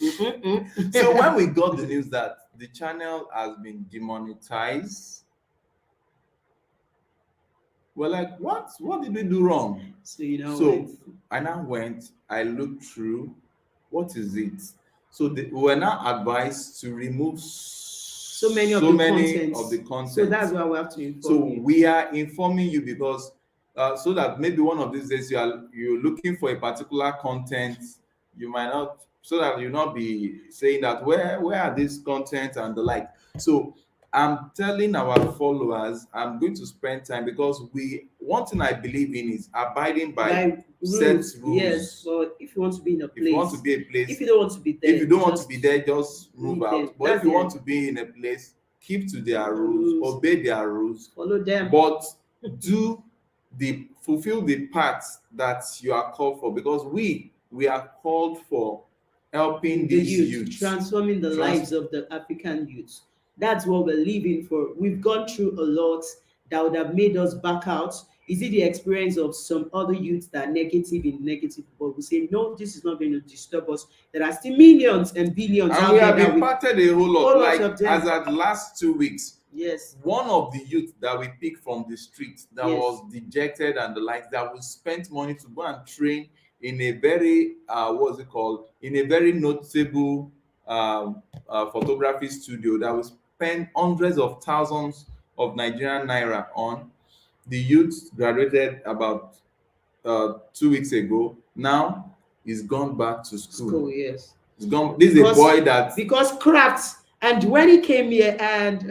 Speaker 1: So when we got the news that the channel has been demonetized, we're like, what did we do wrong? So I now went, I looked through, what is it? So we were now advised to remove so many of the content.
Speaker 2: So that's why we have to inform you.
Speaker 1: We are informing you because so that maybe one of these days you're looking for a particular content, you might not, so that you'll not be saying that where are these content and the like. So I'm telling our followers, I'm going to spend time, because one thing I believe in is abiding by set rules.
Speaker 2: Yes, so if you want to be in a place,
Speaker 1: if you want to be a place,
Speaker 2: if you don't want to be there,
Speaker 1: just move out. But if you want to be in a place, keep to their rules, obey their rules,
Speaker 2: follow them,
Speaker 1: but fulfill the parts that you are called for, because we are called for helping these youth,
Speaker 2: transforming the lives of the African youth. That's what we're living for. We've gone through a lot that would have made us back out. Is it the experience of some other youths that are negative, but we say, no, this is not going to disturb us. There are still millions and billions.
Speaker 1: And we have impacted a whole lot. Like as at the last 2 weeks,
Speaker 2: yes,
Speaker 1: one of the youth that we picked from the street that was dejected and the like, that we spent money to go and train in a very in a very notable photography studio that we spent hundreds of thousands of Nigerian Naira on. The youth graduated about 2 weeks ago. Now he's gone back to school.
Speaker 2: Yes,
Speaker 1: he's gone. This is a boy that,
Speaker 2: because crafts. And when he came here, and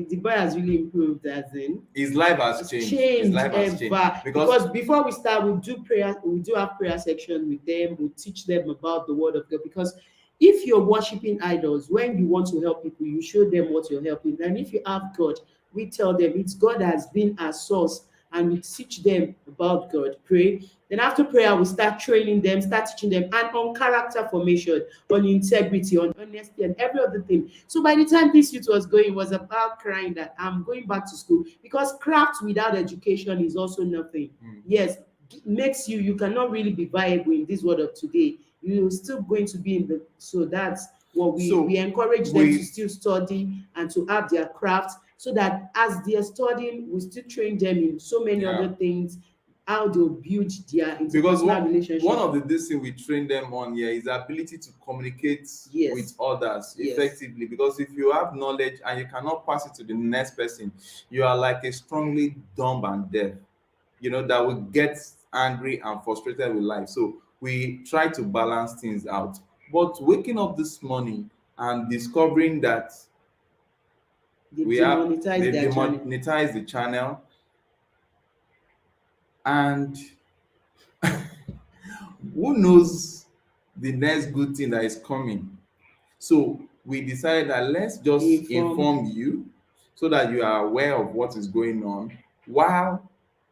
Speaker 2: the boy has really improved, as in
Speaker 1: his life has changed. His life has changed.
Speaker 2: Because before we start, we do prayer. We do have prayer section with them. We teach them about the word of God. Because if you're worshiping idols, when you want to help people, you show them what you're helping. And if you have God, we tell them it's God has been our source, and we teach them about God, pray. Then after prayer, we start training them, start teaching them, and on character formation, on integrity, on honesty, and every other thing. So by the time this youth was going, it was about crying that I'm going back to school, because craft without education is also nothing. Yes, makes you cannot really be viable in this world of today. You're still going to be in the, so that's what we
Speaker 1: So
Speaker 2: encourage them to
Speaker 1: we
Speaker 2: still study and to have their craft, so that as they are studying, we still train them in so many
Speaker 1: yeah,
Speaker 2: other things, how they'll build their
Speaker 1: because
Speaker 2: interpersonal
Speaker 1: one
Speaker 2: relationship.
Speaker 1: of the this thing we train them on here is the ability to communicate with
Speaker 2: Yes,
Speaker 1: others
Speaker 2: yes,
Speaker 1: effectively. Because if you have knowledge and you cannot pass it to the next person, you are like a strongly dumb and deaf, that will get angry and frustrated with life. So we try to balance things out. But waking up this morning and discovering that
Speaker 2: they've
Speaker 1: we have
Speaker 2: demonetized
Speaker 1: they've
Speaker 2: their channel.
Speaker 1: demonetized the channel, and who knows the next good thing that is coming. So we decided that let's just
Speaker 2: Inform,
Speaker 1: inform you so that you are aware of what is going on. While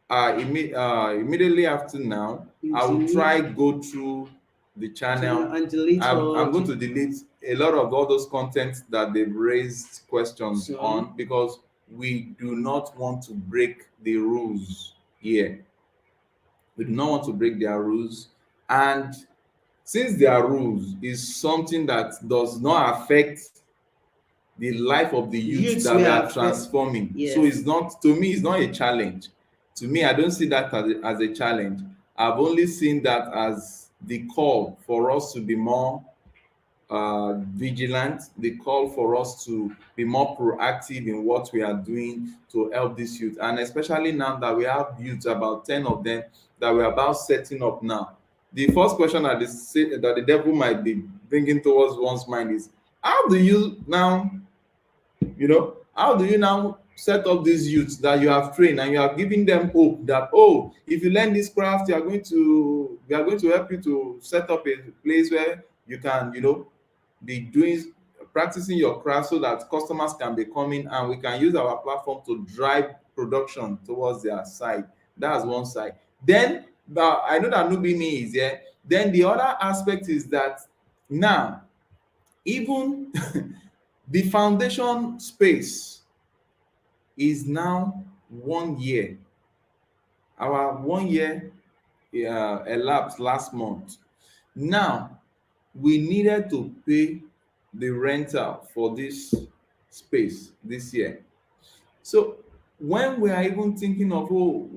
Speaker 1: immediately after now,
Speaker 2: you
Speaker 1: I will try
Speaker 2: delete
Speaker 1: go through the
Speaker 2: channel
Speaker 1: channel.
Speaker 2: and delete
Speaker 1: I'm
Speaker 2: all
Speaker 1: going to delete a lot of all those content that they've raised questions
Speaker 2: some.
Speaker 1: on, because we do not want to break the rules here. We do not want to break their rules. And since their rules is something that does not affect the life of the youth
Speaker 2: Youths
Speaker 1: that we
Speaker 2: were
Speaker 1: are
Speaker 2: affected.
Speaker 1: transforming, so
Speaker 2: Yes.
Speaker 1: it's not, to me, it's not a challenge. To me, I don't see that as a challenge. I've only seen that as the call for us to be more vigilant, the call for us to be more proactive in what we are doing to help this youth. And especially now that we have youth, about 10 of them, that we're about setting up now. The first question that the devil might be bringing towards one's mind is, how do you now, how do you now set up these youths that you have trained, and you are giving them hope that, oh, if you learn this craft, we are going to help you to set up a place where you can, be doing practicing your craft, so that customers can be coming and we can use our platform to drive production towards their side. That's one side. Then I know that Nubini is here. Then the other aspect is that now, even the foundation space is now 1 year. Our 1 year elapsed last month. Now we needed to pay the rental for this space this year. So when we are even thinking of, oh,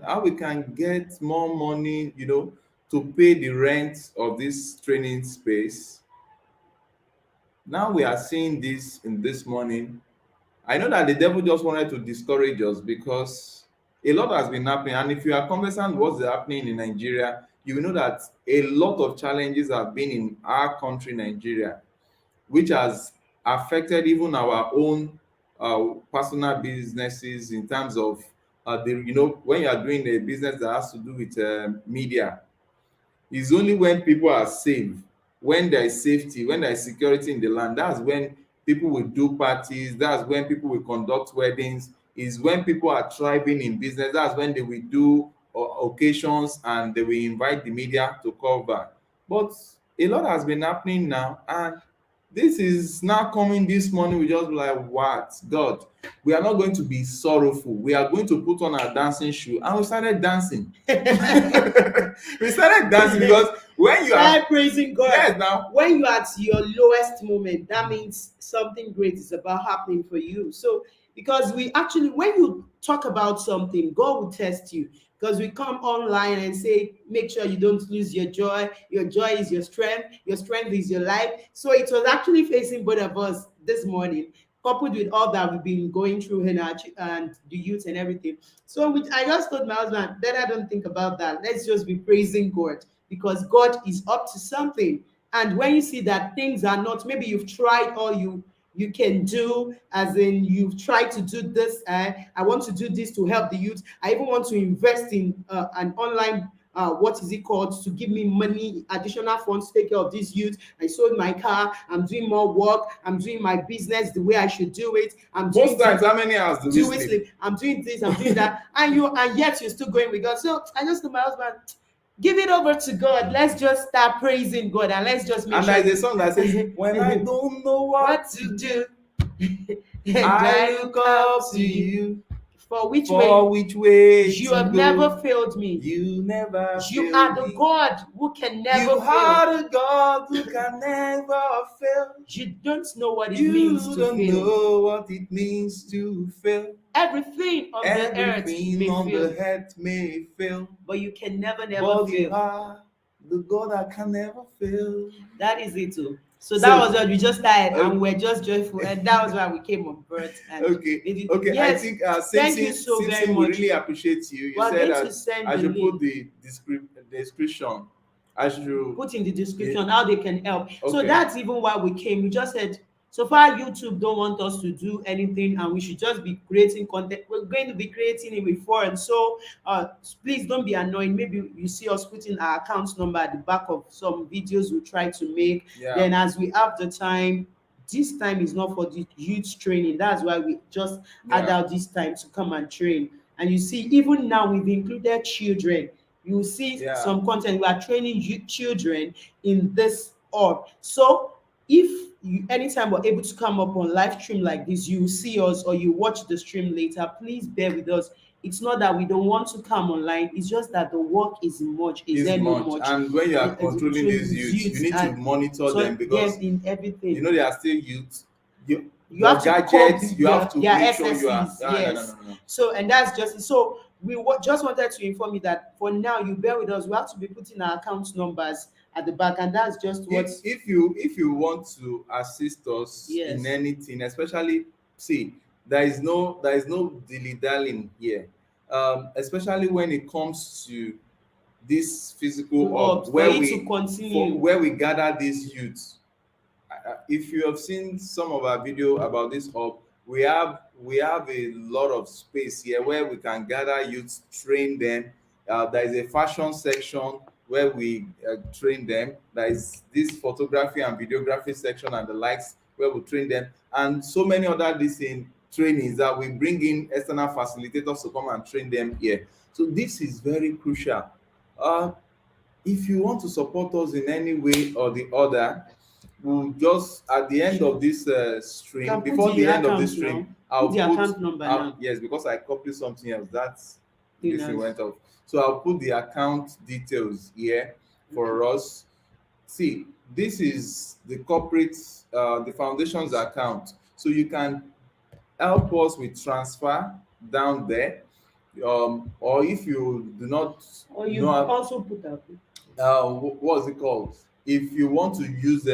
Speaker 1: how we can get more money, to pay the rent of this training space, now we are seeing this in this morning. I know that the devil just wanted to discourage us, because a lot has been happening. And if you are conversant with what's happening in Nigeria, you will know that a lot of challenges have been in our country, Nigeria, which has affected even our own personal businesses, in terms of when you are doing a business that has to do with media. It's only when people are safe, when there is safety, when there is security in the land, that's when people will do parties, that's when people will conduct weddings, is when people are thriving in business, that's when they will do occasions and they will invite the media to cover. But a lot has been happening now, and this is now coming this morning. We just be like, what, God? We are not going to be sorrowful. We are going to put on our dancing shoe, and we started dancing. We started dancing, because when you are,
Speaker 2: Start praising God.
Speaker 1: yes, now,
Speaker 2: When you're at your lowest moment, that means something great is about happening for you. So, because we actually, when you talk about something, God will test you. Because we come online and say, make sure you don't lose your joy. Your joy is your strength is your life. So it was actually facing both of us this morning, coupled with all that we've been going through and the youth and everything. So I just told my husband, better don't think about that. Let's just be praising God, because God is up to something. And when you see that things are not, maybe you've tried all you can do, as in you've tried to do this, I want to do this to help the youth. I even want to invest in an online what is it called, to give me money, additional funds to take care of this youth. I sold my car, I'm doing more work, I'm doing my business the way I should do it, I'm doing
Speaker 1: Most times, how many hours do we
Speaker 2: do it
Speaker 1: sleep?
Speaker 2: sleep, I'm doing this, I'm doing that, and yet you're still going with God. So I just told my husband, give it over to God. Let's just start praising God, and let's just make
Speaker 1: And
Speaker 2: sure
Speaker 1: there is a song that says, "When I don't know what
Speaker 2: what to
Speaker 1: to
Speaker 2: do,
Speaker 1: do,
Speaker 2: and
Speaker 1: I
Speaker 2: I
Speaker 1: look
Speaker 2: look up
Speaker 1: up
Speaker 2: to
Speaker 1: to
Speaker 2: you.
Speaker 1: you
Speaker 2: For which way?
Speaker 1: for which way
Speaker 2: You
Speaker 1: to
Speaker 2: have never
Speaker 1: go.
Speaker 2: failed me.
Speaker 1: You never
Speaker 2: You
Speaker 1: fail
Speaker 2: are the
Speaker 1: me.
Speaker 2: God who can
Speaker 1: You
Speaker 2: never fail.
Speaker 1: are the God who can never fail.
Speaker 2: You don't know what it means
Speaker 1: You
Speaker 2: to
Speaker 1: don't
Speaker 2: fail.
Speaker 1: know what it means to fail.
Speaker 2: Everything on the earth
Speaker 1: Everything
Speaker 2: may
Speaker 1: on the
Speaker 2: fail,
Speaker 1: earth may fail,
Speaker 2: but you can never
Speaker 1: but you
Speaker 2: fail.
Speaker 1: are the God that can never fail."
Speaker 2: That is it too. So that was
Speaker 1: So,
Speaker 2: what we just started,
Speaker 1: uh,
Speaker 2: and we're just joyful, and that was why we came on board. And
Speaker 1: okay, I
Speaker 2: yes,
Speaker 1: think
Speaker 2: thank you so very
Speaker 1: we
Speaker 2: much.
Speaker 1: really appreciate you. You
Speaker 2: We're
Speaker 1: said
Speaker 2: going to
Speaker 1: that
Speaker 2: send
Speaker 1: I
Speaker 2: the
Speaker 1: should put
Speaker 2: link,
Speaker 1: the description. I should.
Speaker 2: put in the
Speaker 1: Yeah,
Speaker 2: description how they can help. So
Speaker 1: okay.
Speaker 2: that's even why we came. We just said, so far YouTube don't want us to do anything, and we should just be creating content. We're going to be creating it with foreign. So please don't be annoyed. Maybe you see us putting our account number at the back of some videos we try to make.
Speaker 1: Yeah,
Speaker 2: Then as we have the time, this time is not for the youth training. That's why we just add
Speaker 1: yeah,
Speaker 2: out this time to come and train. And you see, even now we've included children. You will see
Speaker 1: yeah.
Speaker 2: some content. We are training children in this org. So if you anytime we're able to come up on live stream like this, you see us or you watch the stream later, please bear with us. It's not that we don't want to come online, it's just that the work is much. Is
Speaker 1: Is
Speaker 2: there no
Speaker 1: much,
Speaker 2: much?
Speaker 1: and when you are controlling these
Speaker 2: Trains
Speaker 1: youths, you
Speaker 2: youths
Speaker 1: need to
Speaker 2: and
Speaker 1: monitor
Speaker 2: so
Speaker 1: them
Speaker 2: yes,
Speaker 1: because
Speaker 2: in everything.
Speaker 1: they are still youth.
Speaker 2: You
Speaker 1: The
Speaker 2: have to cope
Speaker 1: gadgets,
Speaker 2: with
Speaker 1: you have to
Speaker 2: their
Speaker 1: make sure you are.
Speaker 2: SSEs,
Speaker 1: Ah, no, no,
Speaker 2: yes.
Speaker 1: no, no.
Speaker 2: So and that's just it. So just wanted to inform you that for now, you bear with us. We have to be putting our account numbers at the back, and that's just what.
Speaker 1: If you want to assist us in
Speaker 2: Yes.
Speaker 1: anything, especially, see, there is no dilly dallying here, especially when it comes to this physical hub
Speaker 2: For
Speaker 1: where
Speaker 2: it to continue.
Speaker 1: we gather these youths. If you have seen some of our video about this hub, we have a lot of space here where we can gather youths, train them. There is a fashion section where we train them. There is this photography and videography section and the likes where we train them, and so many other these in trainings that we bring in external facilitators to come and train them here. So this is very crucial. uh, if you want to support us in any way or the other, we'll just at the end of this
Speaker 2: You
Speaker 1: stream,
Speaker 2: can put
Speaker 1: before
Speaker 2: the
Speaker 1: the end of
Speaker 2: account
Speaker 1: this
Speaker 2: now.
Speaker 1: stream,
Speaker 2: Put
Speaker 1: I'll
Speaker 2: the
Speaker 1: put
Speaker 2: account number now.
Speaker 1: yes, because I copied something else. That's
Speaker 2: Okay,
Speaker 1: this thing
Speaker 2: nice.
Speaker 1: went off. So I'll put the account details here
Speaker 2: Okay.
Speaker 1: for us. See, this is the corporate, the foundation's account. So you can help us with transfer down there. Or if you do not
Speaker 2: Or
Speaker 1: know
Speaker 2: you also put that.
Speaker 1: what's it called, if you want to use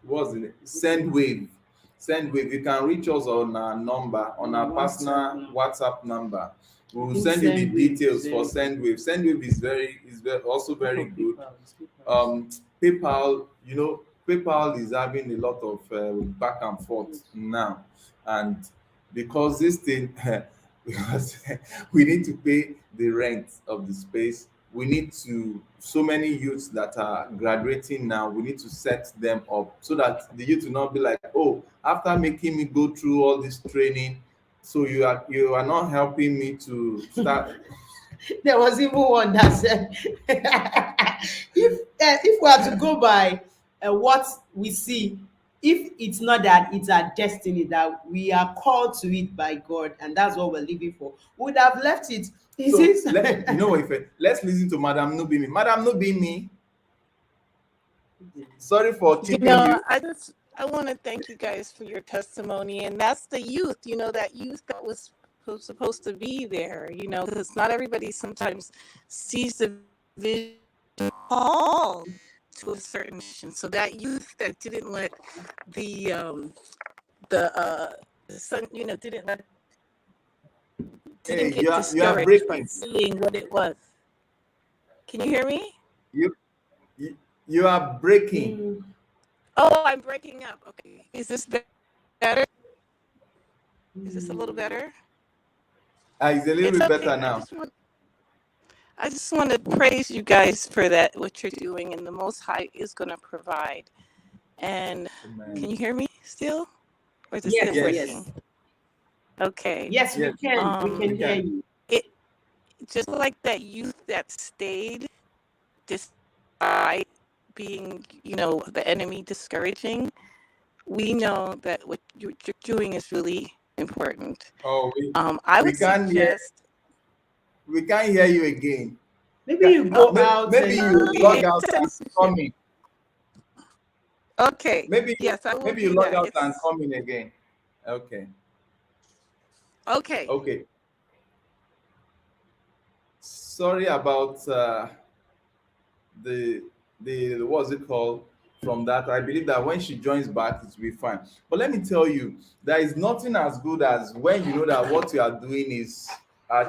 Speaker 1: what's the name? Send wave, you can reach us on our number, on
Speaker 2: On
Speaker 1: our
Speaker 2: WhatsApp
Speaker 1: personal
Speaker 2: now.
Speaker 1: WhatsApp number. We
Speaker 2: I
Speaker 1: will
Speaker 2: think
Speaker 1: send you the
Speaker 2: send wave is
Speaker 1: details for
Speaker 2: very good.
Speaker 1: send wave is also
Speaker 2: What
Speaker 1: very
Speaker 2: of
Speaker 1: good.
Speaker 2: PayPal? Is PayPal?
Speaker 1: um PayPal, PayPal is having a lot of back and forth
Speaker 2: Yes.
Speaker 1: now, and because this thing because we need to pay the rent of the space. We need to, so many youths that are graduating now, we need to set them up so that the youth will not be like, oh, after making me go through all this training, so you are not helping me to start.
Speaker 2: There was even one that said, if we are to go by what we see, if it's not that it's our destiny that we are called to it by God, and that's what we're living for, we would have left it. Is
Speaker 1: So you know
Speaker 2: it?
Speaker 1: what, Ife? Let's listen to Madam Nubimi. Madam Nubimi, sorry for
Speaker 3: You
Speaker 1: keeping
Speaker 3: know,
Speaker 1: you.
Speaker 3: I want to thank you guys for your testimony, and that's the youth. That youth that was supposed to be there. Because not everybody sometimes sees the vision call to a certain mission. So that youth that didn't let the sun,
Speaker 1: Hey,
Speaker 3: didn't get
Speaker 1: you are
Speaker 3: discouraged by
Speaker 1: breaking.
Speaker 3: seeing what it was. Can you hear me?
Speaker 1: You you are breaking.
Speaker 2: Mm,
Speaker 3: Oh, I'm breaking up. Okay, is this better? Is this a little
Speaker 2: mm.
Speaker 3: better?
Speaker 1: It's a little
Speaker 3: It's
Speaker 1: bit
Speaker 3: okay.
Speaker 1: better now.
Speaker 3: I just want to praise you guys for that, what you're doing, and the Most High is going to provide. And can
Speaker 1: Amen.
Speaker 3: you hear me still? Or is it still
Speaker 2: Yes,
Speaker 1: Yes.
Speaker 3: breaking?
Speaker 2: yes,
Speaker 3: Okay.
Speaker 2: yes. We
Speaker 1: Yes,
Speaker 2: can. We
Speaker 1: we
Speaker 2: can hear
Speaker 1: can.
Speaker 2: you.
Speaker 3: It just like that youth that stayed despite being, the enemy discouraging. We know that what you're doing is really important.
Speaker 1: Oh,
Speaker 3: I
Speaker 1: we
Speaker 3: would
Speaker 1: can't hear
Speaker 3: suggest.
Speaker 1: we can't hear you again.
Speaker 2: Maybe you go out
Speaker 1: Maybe
Speaker 2: and
Speaker 1: you
Speaker 2: come
Speaker 1: log
Speaker 2: in.
Speaker 3: Okay.
Speaker 1: out and come in.
Speaker 3: Okay.
Speaker 1: Maybe
Speaker 3: Yes, I will
Speaker 1: maybe you
Speaker 3: do
Speaker 1: log
Speaker 3: that.
Speaker 1: out and
Speaker 3: It's
Speaker 1: come in again. Okay.
Speaker 3: okay.
Speaker 1: Okay. Sorry about the what's it called from that. I believe that when she joins back, it will be fine. But let me tell you, there is nothing as good as when you know that what you are doing is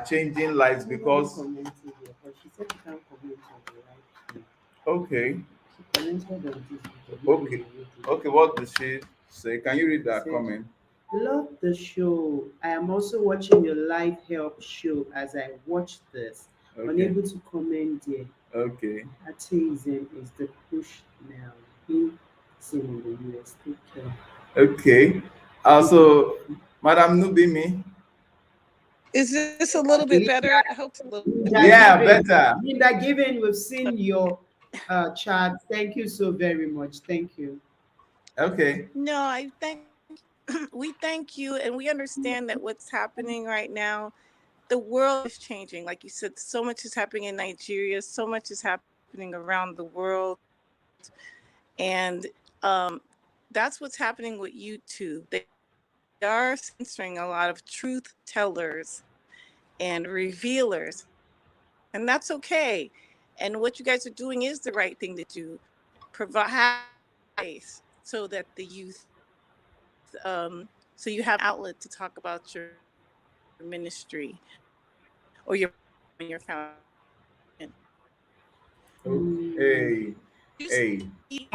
Speaker 1: changing lives
Speaker 2: Somebody
Speaker 1: because
Speaker 2: commented here, but she said she can't comment on the right thing.
Speaker 1: okay,
Speaker 2: She commented on this video
Speaker 1: okay,
Speaker 2: narrated.
Speaker 1: okay, what did she say? Can you read
Speaker 2: She
Speaker 1: that
Speaker 2: said,
Speaker 1: comment?
Speaker 2: love the show. I am also watching your live help show as I watch this.
Speaker 1: Okay,
Speaker 2: Unable to comment there.
Speaker 1: okay,
Speaker 2: Atheism is the push now. Being seen in the US. Take care.
Speaker 1: okay. So Madam Nubimi.
Speaker 3: Is this a little bit better? I
Speaker 2: Linda,
Speaker 3: hope it's a little bit better.
Speaker 2: Linda
Speaker 1: Yeah,
Speaker 2: Given.
Speaker 1: better.
Speaker 2: Linda Given, we've seen your chat. Thank you so very much. Thank you.
Speaker 1: Okay.
Speaker 3: No, I thank we thank you, and we understand that what's happening right now, the world is changing. Like you said, so much is happening in Nigeria, so much is happening around the world, and that's what's happening with YouTube. They are censoring a lot of truth tellers and revealers, and that's okay. And what you guys are doing is the right thing to do. Provide space so that the youth, so you have an outlet to talk about your ministry or your program and your foundation.
Speaker 1: Okay.
Speaker 3: You
Speaker 1: Hey.
Speaker 3: see
Speaker 1: We-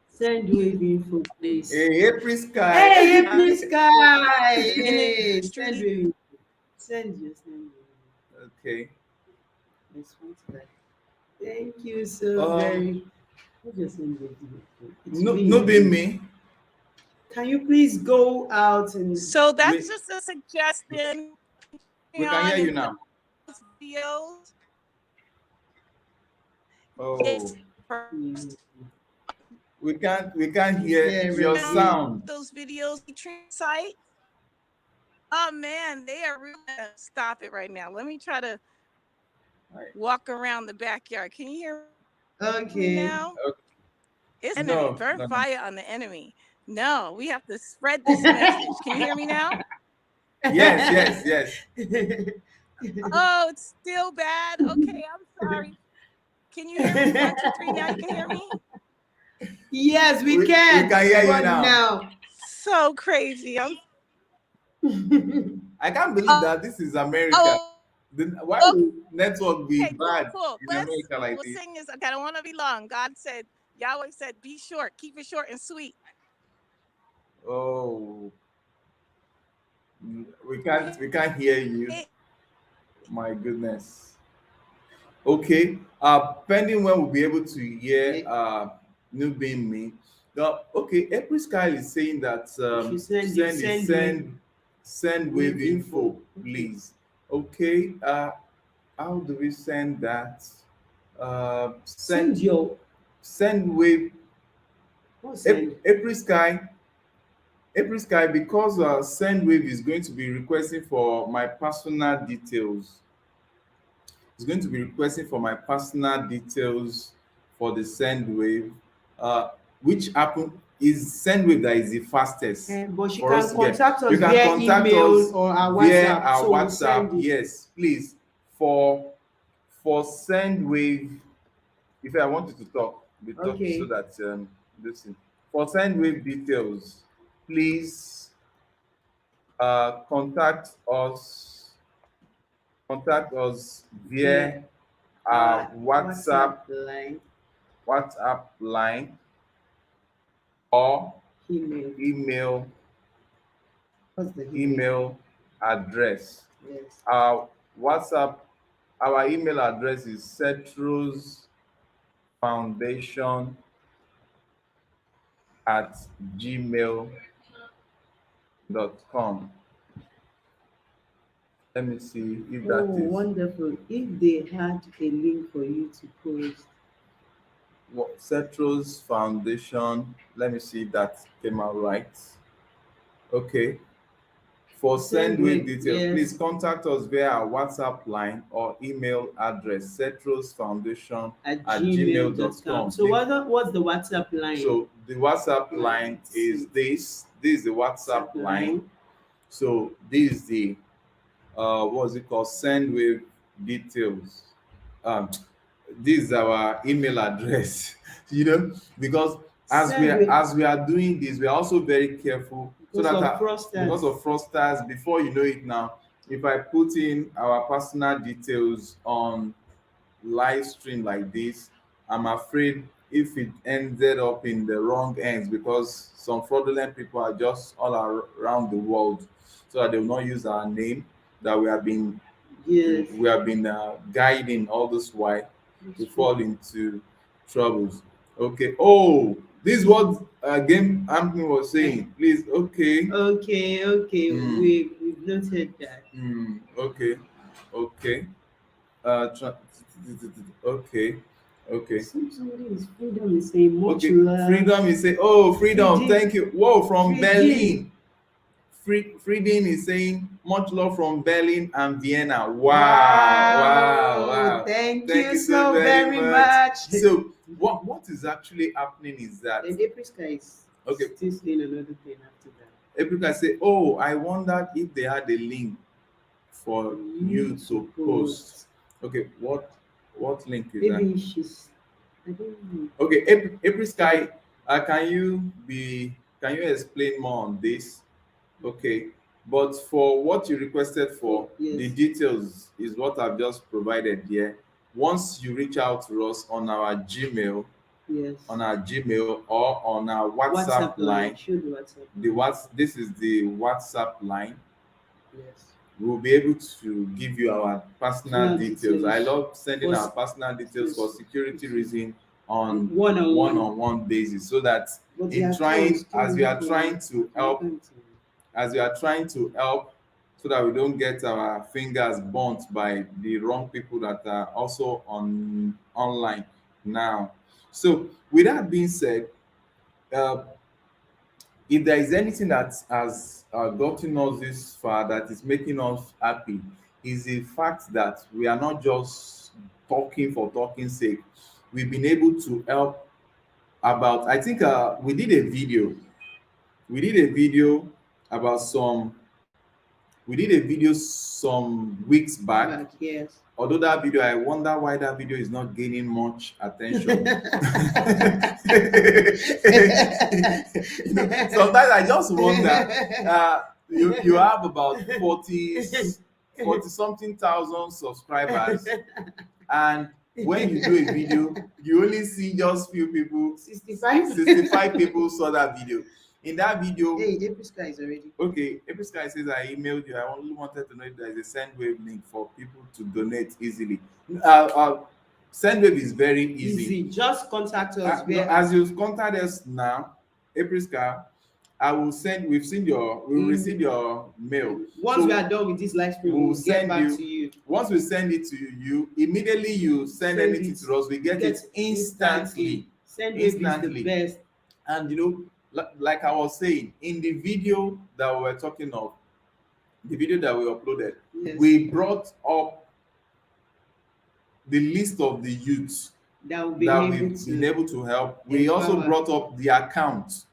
Speaker 2: Send wave
Speaker 3: you
Speaker 2: info, please.
Speaker 1: Hey, April Sky.
Speaker 2: Hey,
Speaker 3: have
Speaker 2: April Sky.
Speaker 3: for the
Speaker 2: Hey, send
Speaker 3: ministry.
Speaker 2: wave. Send wave.
Speaker 1: Okay.
Speaker 2: Respond to that. Thank you so
Speaker 1: Um,
Speaker 2: very. What just send wave info? It's
Speaker 1: no,
Speaker 2: me
Speaker 1: no be
Speaker 2: again.
Speaker 1: me.
Speaker 2: Can you please go out and
Speaker 3: So that's
Speaker 1: We
Speaker 3: just a suggestion.
Speaker 1: we can hear
Speaker 3: Patreon
Speaker 1: you
Speaker 3: and
Speaker 1: now.
Speaker 3: those videos.
Speaker 1: Oh,
Speaker 3: It's first.
Speaker 2: mm,
Speaker 1: we can't
Speaker 2: he's
Speaker 1: hear
Speaker 2: there
Speaker 1: your
Speaker 2: again?
Speaker 1: sound.
Speaker 3: Those videos, Patreon site. Oh man, they are really stop it right now. Let me try to
Speaker 1: Right.
Speaker 3: walk around the backyard. Can you hear me now?
Speaker 2: Okay.
Speaker 3: It's the enemy. Burn
Speaker 1: No,
Speaker 3: fire
Speaker 1: no,
Speaker 3: on
Speaker 1: no.
Speaker 3: the enemy. No, we have to spread this message. Can you hear me now?
Speaker 1: Yes, yes, yes.
Speaker 3: Oh, it's still bad. Okay, I'm sorry. Can you hear me? 1, 2, 3. Now you can hear me.
Speaker 2: Yes, we
Speaker 1: We
Speaker 2: can.
Speaker 1: can hear you
Speaker 2: But
Speaker 1: now.
Speaker 2: now.
Speaker 3: So crazy. I'm.
Speaker 1: I can't believe that this is America.
Speaker 3: Oh,
Speaker 1: Why
Speaker 3: okay,
Speaker 1: would network
Speaker 3: cool,
Speaker 1: be
Speaker 3: cool.
Speaker 1: bad
Speaker 3: Let's.
Speaker 1: in
Speaker 3: What
Speaker 1: America
Speaker 3: we're
Speaker 1: like
Speaker 3: saying
Speaker 1: this?
Speaker 3: is, okay, I don't want to be long. God said, Yahweh said, be short, keep it short and sweet.
Speaker 1: Oh, we can't hear you.
Speaker 3: Okay.
Speaker 1: My goodness. Okay. Pending when we'll be able to hear
Speaker 2: Okay.
Speaker 1: new being me. Now, okay, April Sky is saying that
Speaker 2: You should send your
Speaker 1: send is
Speaker 2: send wave
Speaker 1: send wave
Speaker 2: wave info.
Speaker 1: info,
Speaker 2: Okay.
Speaker 1: please. Okay. How do we send that?
Speaker 2: Send your
Speaker 1: Send wave
Speaker 2: what's send?
Speaker 1: April Sky. April Sky, because Sendwave is going to be requesting for my personal details. It's going to be requesting for my personal details for the Sendwave, uh, which happen is Sendwave that is the fastest
Speaker 2: But she
Speaker 1: for us
Speaker 2: can
Speaker 1: to get.
Speaker 2: contact
Speaker 1: You
Speaker 2: us
Speaker 1: can
Speaker 2: via
Speaker 1: contact
Speaker 2: email
Speaker 1: us
Speaker 2: or our
Speaker 1: via
Speaker 2: WhatsApp.
Speaker 1: our
Speaker 2: So we'll
Speaker 1: WhatsApp.
Speaker 2: send it.
Speaker 1: Yes, please. For Sendwave, if I want you to talk, be talking so
Speaker 2: Okay.
Speaker 1: that listen. For Sendwave details, please contact us
Speaker 2: Via
Speaker 1: via our
Speaker 2: our WhatsApp
Speaker 1: WhatsApp
Speaker 2: line,
Speaker 1: line or
Speaker 2: email.
Speaker 1: email
Speaker 2: What's the email?
Speaker 1: email address.
Speaker 2: Yes.
Speaker 1: Our WhatsApp our email address is setrosfoundation at gmail.com. Let me see if
Speaker 2: Oh,
Speaker 1: that is
Speaker 2: wonderful. If they had a link for you to post.
Speaker 1: what Setros Foundation. Let me see if that came out right. Okay. For
Speaker 2: Send
Speaker 1: Sendwave
Speaker 2: with,
Speaker 1: details, please
Speaker 2: yes,
Speaker 1: contact us via our WhatsApp line or email address setrosfoundation
Speaker 2: at
Speaker 1: at
Speaker 2: gmail.com.
Speaker 1: gmail.com.
Speaker 2: So what's the WhatsApp line?
Speaker 1: So the WhatsApp line
Speaker 2: Let's
Speaker 1: is
Speaker 2: see.
Speaker 1: this. This is the WhatsApp
Speaker 2: WhatsApp
Speaker 1: line.
Speaker 2: line.
Speaker 1: So this is the what's it called? Sendwave details. Um, this is our email address. Because
Speaker 2: Send with,
Speaker 1: as we are doing this, we are also very careful so
Speaker 2: because
Speaker 1: that
Speaker 2: of
Speaker 1: because
Speaker 2: fraudsters.
Speaker 1: of fraudsters. Before you know it, now if I put in our personal details on live stream like this, I'm afraid if it ended up in the wrong hands, because some fraudulent people are just all around the world, so that they will not use our name that
Speaker 2: Yes,
Speaker 1: we have been guiding all this while to
Speaker 2: that's true.
Speaker 1: fall into troubles. Okay. Oh, this is what game Anthony was saying. Please. Okay.
Speaker 2: Okay, okay,
Speaker 1: Hmm.
Speaker 2: we've noted that.
Speaker 1: Okay. Okay. Tra- okay. Okay.
Speaker 2: Somebody is freedom is saying much
Speaker 1: Okay.
Speaker 2: love.
Speaker 1: Freedom is saying, oh, freedom.
Speaker 2: Freedom,
Speaker 1: Thank you. Whoa, from
Speaker 2: freedom.
Speaker 1: Berlin. Freedom is saying much love from Berlin and Vienna. Wow, wow,
Speaker 2: Wow,
Speaker 1: wow.
Speaker 2: thank
Speaker 1: Thank
Speaker 2: you
Speaker 1: you so
Speaker 2: so
Speaker 1: very
Speaker 2: very
Speaker 1: much.
Speaker 2: much.
Speaker 1: So, what is actually happening is that,
Speaker 2: And April Sky is
Speaker 1: okay,
Speaker 2: still saying another thing after that.
Speaker 1: people can say, oh, I wondered if they had a link
Speaker 2: For
Speaker 1: for
Speaker 2: you
Speaker 1: you
Speaker 2: to
Speaker 1: to post.
Speaker 2: post.
Speaker 1: Okay, what link is that?
Speaker 2: Maybe she's, I don't know.
Speaker 1: Okay, April Sky, can you explain more on this? Okay, but for what you requested
Speaker 2: For,
Speaker 1: for, the
Speaker 2: yes,
Speaker 1: details is what I've just provided here. Once you reach out to us
Speaker 2: yes.
Speaker 1: on our Gmail or on our WhatsApp
Speaker 2: WhatsApp line.
Speaker 1: line,
Speaker 2: Show the WhatsApp
Speaker 1: the
Speaker 2: line.
Speaker 1: this is the WhatsApp line.
Speaker 2: Yes.
Speaker 1: We'll be able to give you our personal
Speaker 2: Personal
Speaker 1: details. I
Speaker 2: details.
Speaker 1: love sending
Speaker 2: For
Speaker 1: our personal details for
Speaker 2: yes,
Speaker 1: security reason on
Speaker 2: one on one.
Speaker 1: one-on-one basis, so that
Speaker 2: But the
Speaker 1: in
Speaker 2: accounts
Speaker 1: trying
Speaker 2: don't look like the account.
Speaker 1: as we are trying to help, so that we don't get our fingers burnt by the wrong people that are also online now. So with that being said, uh, if there is anything that has gotten us this far that is making us happy, is the fact that we are not just talking for talking sake. We've been able to help about, I think we did a video about some we did a video some weeks back.
Speaker 2: Back, yes.
Speaker 1: Although that video, I wonder why that video is not gaining much attention. Sometimes I just wonder. You have about 40 something thousand subscribers, and when you do a video, you only see just few people.
Speaker 2: 65.
Speaker 1: 65 people saw that video. In that video,
Speaker 2: Hey, April Sky is already.
Speaker 1: okay, April Sky says, I emailed you. I only wanted to know if there is a Sendwave link for people to donate easily. Sendwave is very easy.
Speaker 2: Easy. Just contact us.
Speaker 1: No,
Speaker 2: Where
Speaker 1: as you contact us now, April Sky, we'll receive your mail.
Speaker 2: once we are done with this live stream, we'll get
Speaker 1: send
Speaker 2: back
Speaker 1: you,
Speaker 2: to you.
Speaker 1: once we send it to you, immediately you send anything to us, we get it instantly.
Speaker 2: Sendwave is the best.
Speaker 1: And like I was saying, in the video that we were talking of, the video that we uploaded,
Speaker 2: Yes.
Speaker 1: we brought up the list of the youths
Speaker 2: That will
Speaker 1: that
Speaker 2: be
Speaker 1: we've been able to help. We
Speaker 2: empower.
Speaker 1: also brought up the account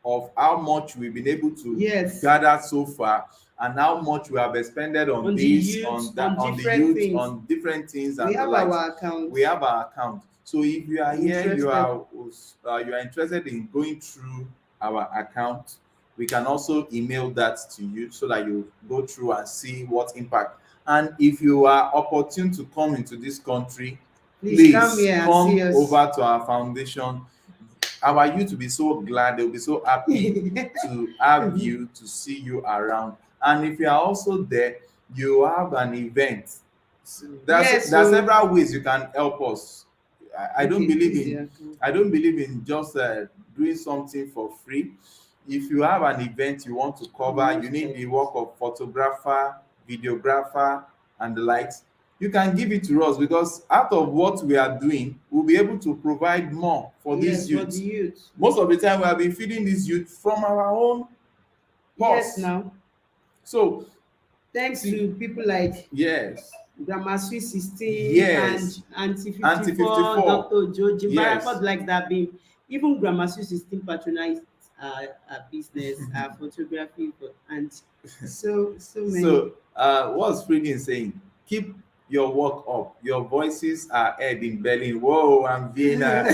Speaker 1: of how much we've been able to
Speaker 2: Yes.
Speaker 1: gather so far, and how much we have expended on
Speaker 2: the
Speaker 1: this,
Speaker 2: youth,
Speaker 1: on that, on the
Speaker 2: different
Speaker 1: youth,
Speaker 2: things.
Speaker 1: on different things, and
Speaker 2: We have
Speaker 1: the likes.
Speaker 2: our account.
Speaker 1: We have our account. So if you are here,
Speaker 2: Interested.
Speaker 1: you are interested in going through our account, we can also email that to you so that you go through and see what impact. And if you are opportune to come into this country, please
Speaker 2: come here and
Speaker 1: come
Speaker 2: see us.
Speaker 1: over to our foundation. Our youth will be so glad, they'll be so happy to have you, to see you around. And if you are also there, you have an event.
Speaker 2: Yes,
Speaker 1: There's
Speaker 2: so
Speaker 1: several ways you can help us. I don't
Speaker 2: okay,
Speaker 1: believe
Speaker 2: please,
Speaker 1: in
Speaker 2: yeah.
Speaker 1: just doing something for free. If you have an event you want to cover, you
Speaker 2: Most
Speaker 1: need the
Speaker 2: helpful.
Speaker 1: work of photographer, videographer, and the likes. You can give it to us, because out of what we are doing, we'll be able to provide more for these
Speaker 2: Yes, for the
Speaker 1: youths.
Speaker 2: youth.
Speaker 1: Most of the time, we have been feeding these youth from our own
Speaker 2: Yes,
Speaker 1: purse.
Speaker 2: now
Speaker 1: So,
Speaker 2: thanks
Speaker 1: see,
Speaker 2: to people like
Speaker 1: yes,
Speaker 2: Grandma Sweet 16 and
Speaker 1: yes,
Speaker 2: Auntie
Speaker 1: Auntie
Speaker 2: 54,
Speaker 1: 54,
Speaker 2: Dr. Joe
Speaker 1: yes.
Speaker 2: Jimbarakot like that being. Even Grandma Sweet 16 patronized our business, our photography, and so many.
Speaker 1: So, what's Freedom saying? Keep your work up. Your voices are heard in Berlin. Whoa, and Vienna.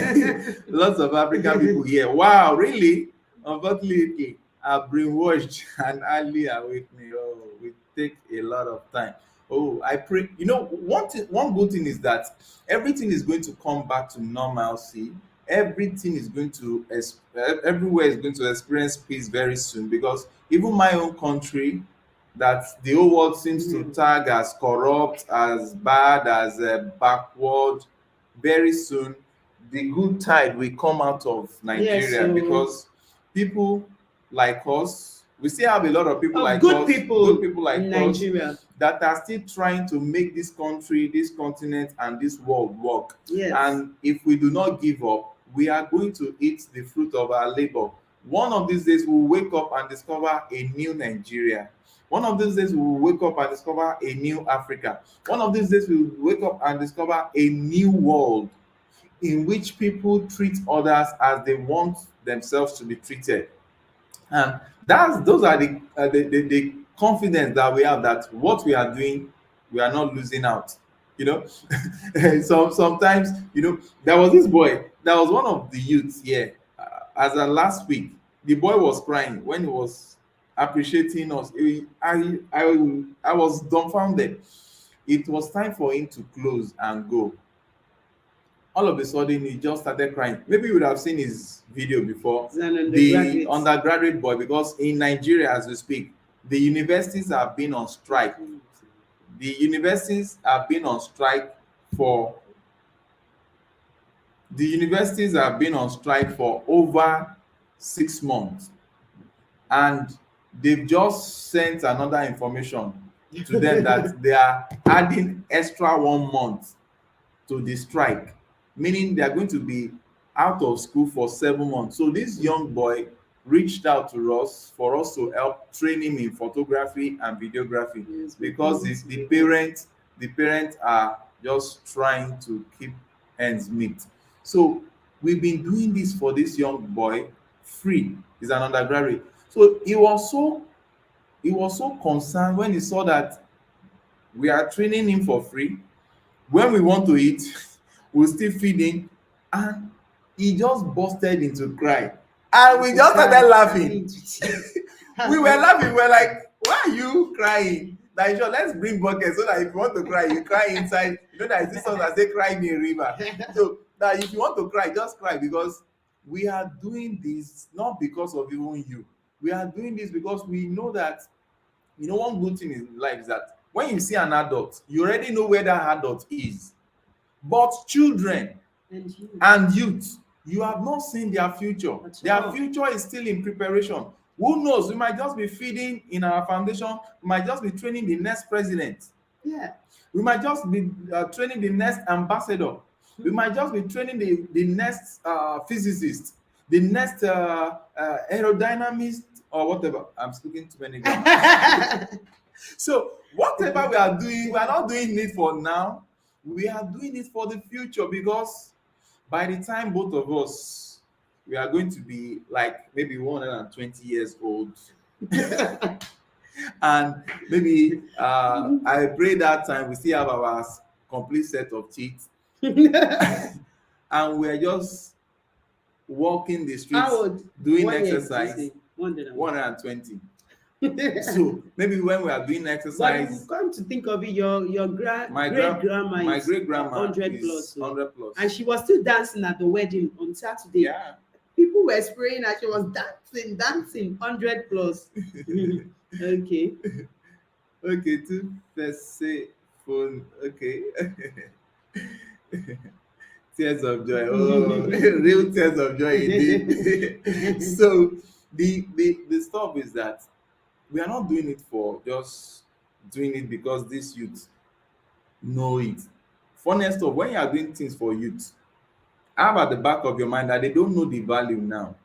Speaker 1: Lots of African people here. Wow, really? Unfortunately, are brainwashed and early awakening. Oh, we take a lot of time. Oh, I pray. One good thing is that everything is going to come back to normalcy. Everything is going to everywhere is going to experience peace very soon, because even my own country, that the whole world seems to
Speaker 2: Yeah.
Speaker 1: tag as corrupt, as bad, as backward, very soon the good tide will come out of
Speaker 2: Yes,
Speaker 1: Nigeria,
Speaker 2: so
Speaker 1: because people like us, we still have a lot of people
Speaker 2: of
Speaker 1: like
Speaker 2: good
Speaker 1: us, good
Speaker 2: people
Speaker 1: people
Speaker 2: in
Speaker 1: like us,
Speaker 2: Nigeria.
Speaker 1: that are still trying to make this country, this continent, and this world work.
Speaker 2: Yes.
Speaker 1: And if we do not give up, we are going to eat the fruit of our labor. One of these days, we will wake up and discover a new Nigeria. One of these days, we will wake up and discover a new Africa. One of these days, we will wake up and discover a new world in which people treat others as they want themselves to be treated. And those are the confidence that we have, that what we are doing, we are not losing out. You know, so sometimes, there was this boy, that was one of the youths here, as a last week. The boy was crying when he was appreciating us. I was dumbfounded. It was time for him to close and go. All of a sudden he just started crying. Maybe you would have seen his video before.
Speaker 2: He's an
Speaker 1: The
Speaker 2: undergraduate.
Speaker 1: undergraduate boy, because in Nigeria as we speak, the universities have been on strike. The universities have been on strike for over 6 months, and they've just sent another information to them that they are adding extra 1 month to the strike, meaning they are going to be out of school for 7 months. So this young boy reached out to us for us to help train him in photography and videography,
Speaker 2: Yes,
Speaker 1: because the parents are just trying to keep ends meet. So we've been doing this for this young boy free. He's an undergraduate. So he was so concerned when he saw that we are training him for free. When we want to eat, we still feed him, and he just busted into cry, and we just started laughing. We were laughing. We were like, why are you crying? Like, sure, let's bring buckets, so that if you want to cry, you cry inside. There is this song that say cry in a river. So that if you want to cry, just cry, because we are doing this not because of even you. We are doing this because we know that, one good thing in life is that when you see an adult, you already know where that adult is. But children
Speaker 2: And you
Speaker 1: and youth, you have not seen their future.
Speaker 2: at
Speaker 1: Their
Speaker 2: all.
Speaker 1: future is still in preparation. Who knows? We might just be feeding in our foundation. We might just be training the next president.
Speaker 2: Yeah.
Speaker 1: We might just be training the next ambassador. We might just be training the next physicist, the next aerodynamist, or whatever. I'm speaking too many grammars. So whatever we are doing, we are not doing it for now. We are doing it for the future, because by the time both of us, we are going to be like maybe 120 years old. And maybe I pray that time we still have our complete set of teeth, and we're just walking the streets
Speaker 2: How old?
Speaker 1: doing
Speaker 2: What year did you
Speaker 1: exercise.
Speaker 2: say? 100.
Speaker 1: 120. So maybe when we are doing
Speaker 2: But
Speaker 1: exercise,
Speaker 2: come to think of it, your
Speaker 1: my
Speaker 2: great grandma
Speaker 1: my
Speaker 2: is
Speaker 1: great grandma
Speaker 2: 100
Speaker 1: is
Speaker 2: plus, so.
Speaker 1: 100 plus.
Speaker 2: And she was still dancing at the wedding on Saturday.
Speaker 1: Yeah.
Speaker 2: People were spraying and she was dancing, 100 plus. Okay.
Speaker 1: Okay, two say phone. Okay. Tears of joy. Oh, real tears of joy indeed. So the stuff is that we are not doing it for just doing it because this youth know it. Funniest of, when you are doing things for youth, have at the back of your mind that they don't know the value now.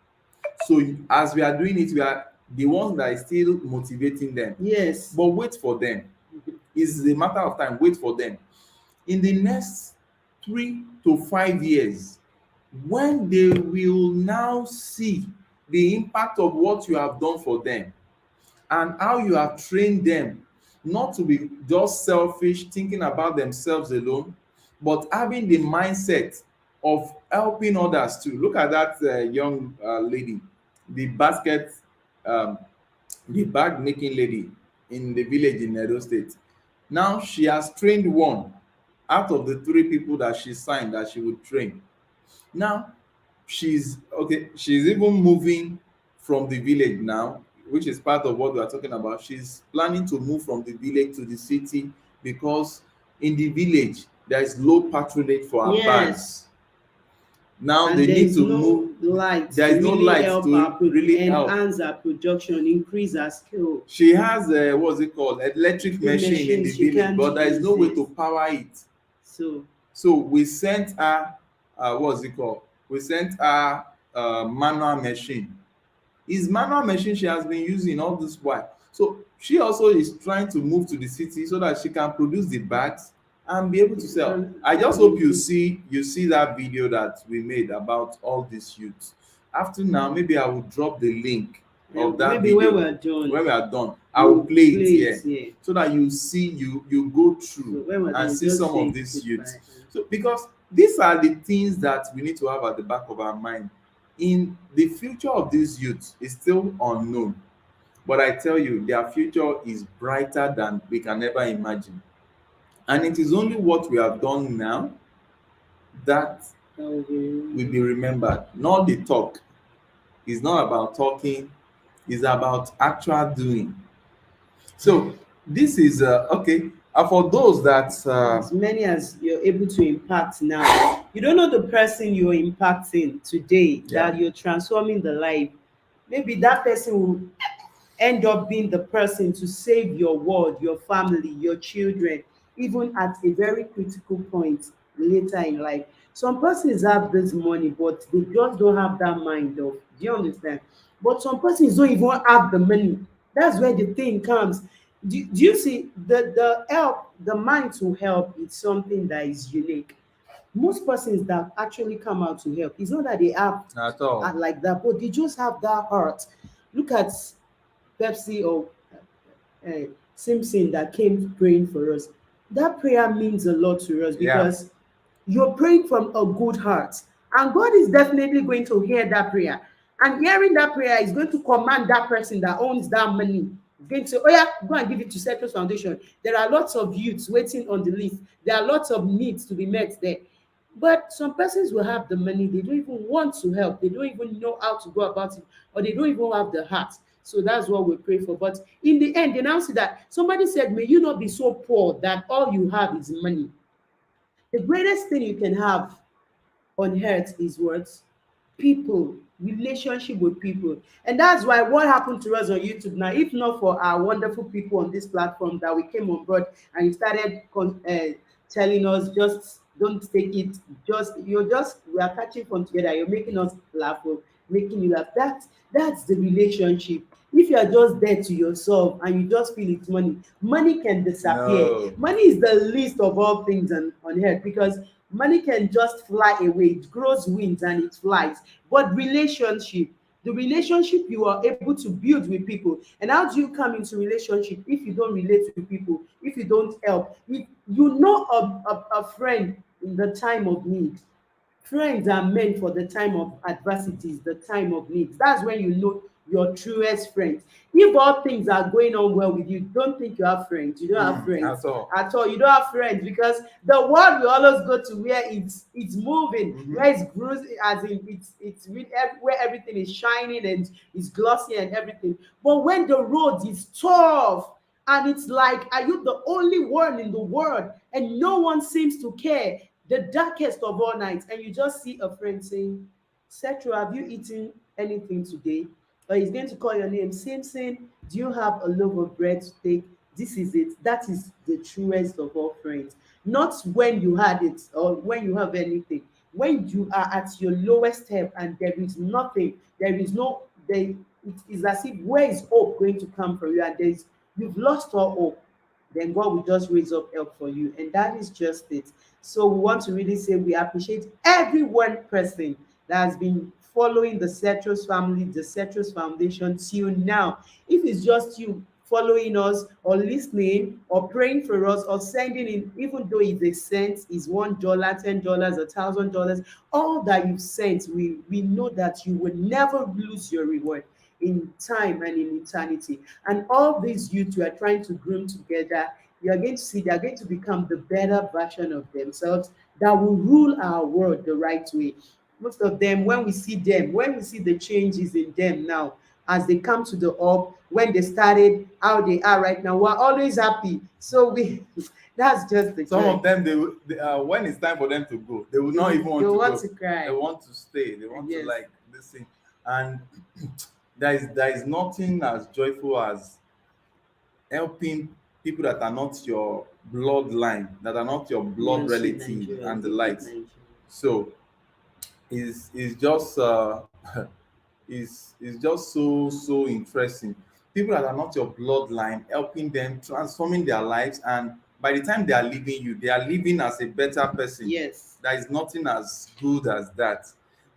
Speaker 1: So as we are doing it, we are the ones that is still motivating them.
Speaker 2: Yes.
Speaker 1: But wait for them. It's a matter of time. Wait for them. In the next 3 to 5 years, when they will now see the impact of what you have done for them and how you have trained them not to be just selfish, thinking about themselves alone, but having the mindset of helping others too. Look at that young lady, the basket, um, the bag making lady in the village in Edo State. Now she has trained one out of the 3 people that she signed that she would train. Now she's okay, she's even moving from the village now, which is part of what we are talking about. She's planning to move from the village to the city because in the village there is low patronage for our
Speaker 2: Yes.
Speaker 1: bags. Now
Speaker 2: And
Speaker 1: they
Speaker 2: there
Speaker 1: need
Speaker 2: is
Speaker 1: to
Speaker 2: no
Speaker 1: move.
Speaker 2: light
Speaker 1: There
Speaker 2: to
Speaker 1: is no
Speaker 2: really
Speaker 1: light
Speaker 2: help
Speaker 1: to really help.
Speaker 2: enhance our production, increase our skill.
Speaker 1: She has what's it called, electric
Speaker 2: The
Speaker 1: machine in the
Speaker 2: machines she
Speaker 1: village,
Speaker 2: can't
Speaker 1: but there is
Speaker 2: use
Speaker 1: no way
Speaker 2: it.
Speaker 1: to power it.
Speaker 2: So
Speaker 1: So we sent her what's it called, we sent her manual machine. Is manual machine she has been using all this while. So she also is trying to move to the city so that she can produce the bags and be able to sell. I just hope you see that video that we made about all these youths. After now, maybe I will drop the link of that
Speaker 2: maybe when
Speaker 1: video.
Speaker 2: we're done,
Speaker 1: When we are done, I will play it here
Speaker 2: here.
Speaker 1: so that you see, you go
Speaker 2: So
Speaker 1: through
Speaker 2: when we're
Speaker 1: and
Speaker 2: done,
Speaker 1: see
Speaker 2: just
Speaker 1: some
Speaker 2: say
Speaker 1: of these
Speaker 2: goodbye.
Speaker 1: youths. So because these are the things that we need to have at the back of our mind. In the future of these youths is still unknown, but I tell you, their future is brighter than we can ever imagine. And it is only what we have done now that will be remembered, not the talk. It's not about talking, it's about actual doing. So this is okay. For those that
Speaker 2: As many as you're able to impact now, you don't know the person you're impacting today
Speaker 1: yeah,
Speaker 2: that you're transforming the life. Maybe that person will end up being the person to save your world, your family, your children, even at a very critical point later in life. Some persons have this money, but they just don't have that mind of, do you understand? But some persons don't even have the money. That's where the thing comes. Do you see the help, the mind to help is something that is unique. Most persons that actually come out to help, it's not that they have
Speaker 1: at all.
Speaker 2: like that, but they just have that heart. Look at Pepsi or Simpson that came praying for us. That prayer means a lot to us
Speaker 1: Yeah.
Speaker 2: because you're praying from a good heart. And God is definitely going to hear that prayer. And hearing that prayer is going to command that person that owns that money. He's going to say, oh yeah, go and give it to Setro's Foundation. There are lots of youths waiting on the list. There are lots of needs to be met there. But some persons will have the money, they don't even want to help, they don't even know how to go about it, or they don't even have the heart. So that's what we pray for. But in the end, they now see that somebody said, may you not be so poor that all you have is money. The greatest thing you can have on earth is what? People, relationship with people. And that's why what happened to us on YouTube now, if not for our wonderful people on this platform that we came on board and you started telling us, just don't take it, just you're just we are catching fun together, you're making us laugh, or making you laugh. That's the relationship. If you are just there to yourself and you just feel it's money, money can disappear.
Speaker 1: No.
Speaker 2: Money is the least of all things on earth because money can just fly away. It grows wings and it flies. But relationship, the relationship you are able to build with people. And how do you come into relationship if you don't relate with people, if you don't help? If you know a friend in the time of need, friends are meant for the time of adversities, the time of needs. That's when you know your truest friends. If all things are going on well with you, don't think you have friends. You don't have friends
Speaker 1: At all.
Speaker 2: at all. You don't have friends because the world will always go to where it's moving, where it's grooving, as in where everything is shining and is glossy and everything. But when the road is tough, And it's like, are you the only one in the world and no one seems to care? The darkest of all nights, and you just see a friend saying, Setro, have you eaten anything today? Or he's going to call your name, Simpson, do you have a loaf of bread to take? This is it. That is the truest of all friends. Not when you had it or when you have anything. When you are at your lowest ebb and there is nothing, there is no, there, it is as if, where is hope going to come from you? And there's, you've lost all hope, then God will just raise up help for you. And that is just it. So we want to really say we appreciate every one person that has been following the Setros family, the Setros Foundation till now. If it's just you following us or listening or praying for us or sending in, even though it's a cent, is $1, $10, $1,000, all that you've sent, we know that you will never lose your reward in time and in eternity. And all these youth you are trying to groom together, you are going to see they are going to become the better version of themselves that will rule our world the right way. Most of them, when we see the changes in them now, as they come to the up, when they started, how they are right now, we're always happy. So we, that's just the
Speaker 1: Some
Speaker 2: joy.
Speaker 1: of them, when it's time for them to go, they will not even
Speaker 2: They
Speaker 1: want to
Speaker 2: want
Speaker 1: go.
Speaker 2: to cry.
Speaker 1: They want to stay. They want to
Speaker 2: Yes.
Speaker 1: like listen. And there is nothing as joyful as helping people that are not your bloodline, that are not your blood
Speaker 2: Nigerians, sweet
Speaker 1: relative,
Speaker 2: Nigerians,
Speaker 1: and the
Speaker 2: they hate
Speaker 1: likes.
Speaker 2: Nigerians.
Speaker 1: So is just is just so interesting. People that are not your bloodline, helping them, transforming their lives, and by the time they are leaving you, they are living as a better person.
Speaker 2: Yes.
Speaker 1: There is nothing as good as that,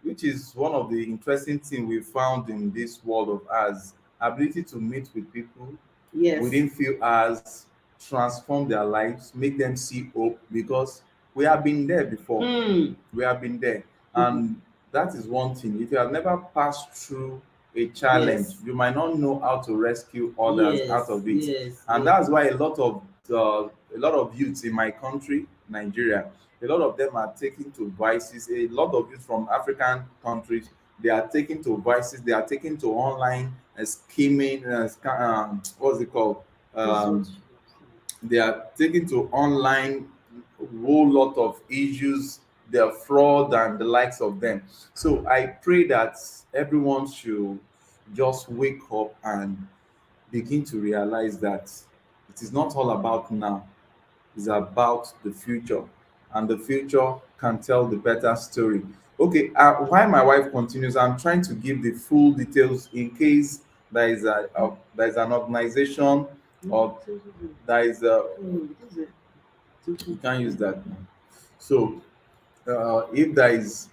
Speaker 1: which is one of the interesting things we found in this world of ours. Ability to meet with people
Speaker 2: Yes.
Speaker 1: within few hours, transform their lives, make them see hope, because we have been there before.
Speaker 2: Hmm.
Speaker 1: We have been there.
Speaker 2: Mhm.
Speaker 1: And that is one thing. If you have never passed through a challenge,
Speaker 2: Yes.
Speaker 1: you might not know how to rescue others out
Speaker 2: Yes.
Speaker 1: of it.
Speaker 2: Yes.
Speaker 1: And
Speaker 2: Yes.
Speaker 1: that's why a lot of youths in my country, Nigeria, a lot of them are taking to vices. A lot of youth from African countries, they are taking to vices. They are taking to online scheming. What's it called?
Speaker 2: Please don't.
Speaker 1: Um, they are taken to online whole lot of issues, the fraud and the likes of them. So I pray that everyone should just wake up and begin to realize that it is not all about now, it's about the future, and the future can tell the better story. Okay, while my wife continues, I'm trying to give the full details in case there is an organization, or there is a, you can't use that now. So if there is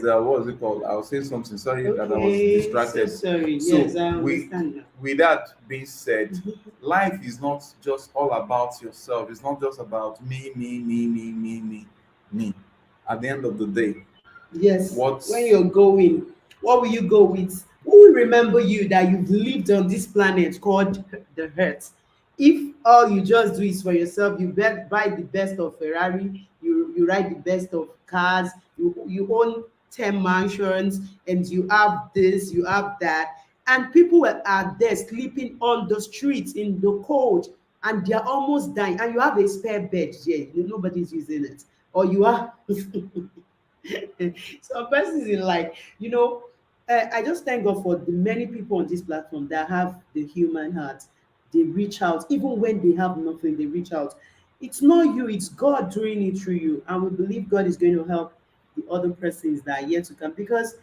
Speaker 1: what was it called? I was saying something. Sorry that I was
Speaker 2: Okay, so
Speaker 1: distracted.
Speaker 2: sorry. Yes,
Speaker 1: So
Speaker 2: I
Speaker 1: we,
Speaker 2: understand now.
Speaker 1: with that being said, life is not just all about yourself. It's not just about me, me, me, me, me, me, me. At the end of the day,
Speaker 2: Yes, when
Speaker 1: what's
Speaker 2: you're going, what will you go with? Who will remember you that you've lived on this planet called the Earth? If all you just do is for yourself, you buy the best of Ferrari, you ride the best of cars, you own 10 mansions, and you have this, you have that, and people are there sleeping on the streets in the cold, and they're almost dying, and you have a spare bed here, nobody's using it, or you are some persons in like, I just thank God for the many people on this platform that have the human heart. They reach out even when they have nothing. They reach out. It's not you, it's God doing it through you, and we believe God is going to help the other persons that are yet to come, because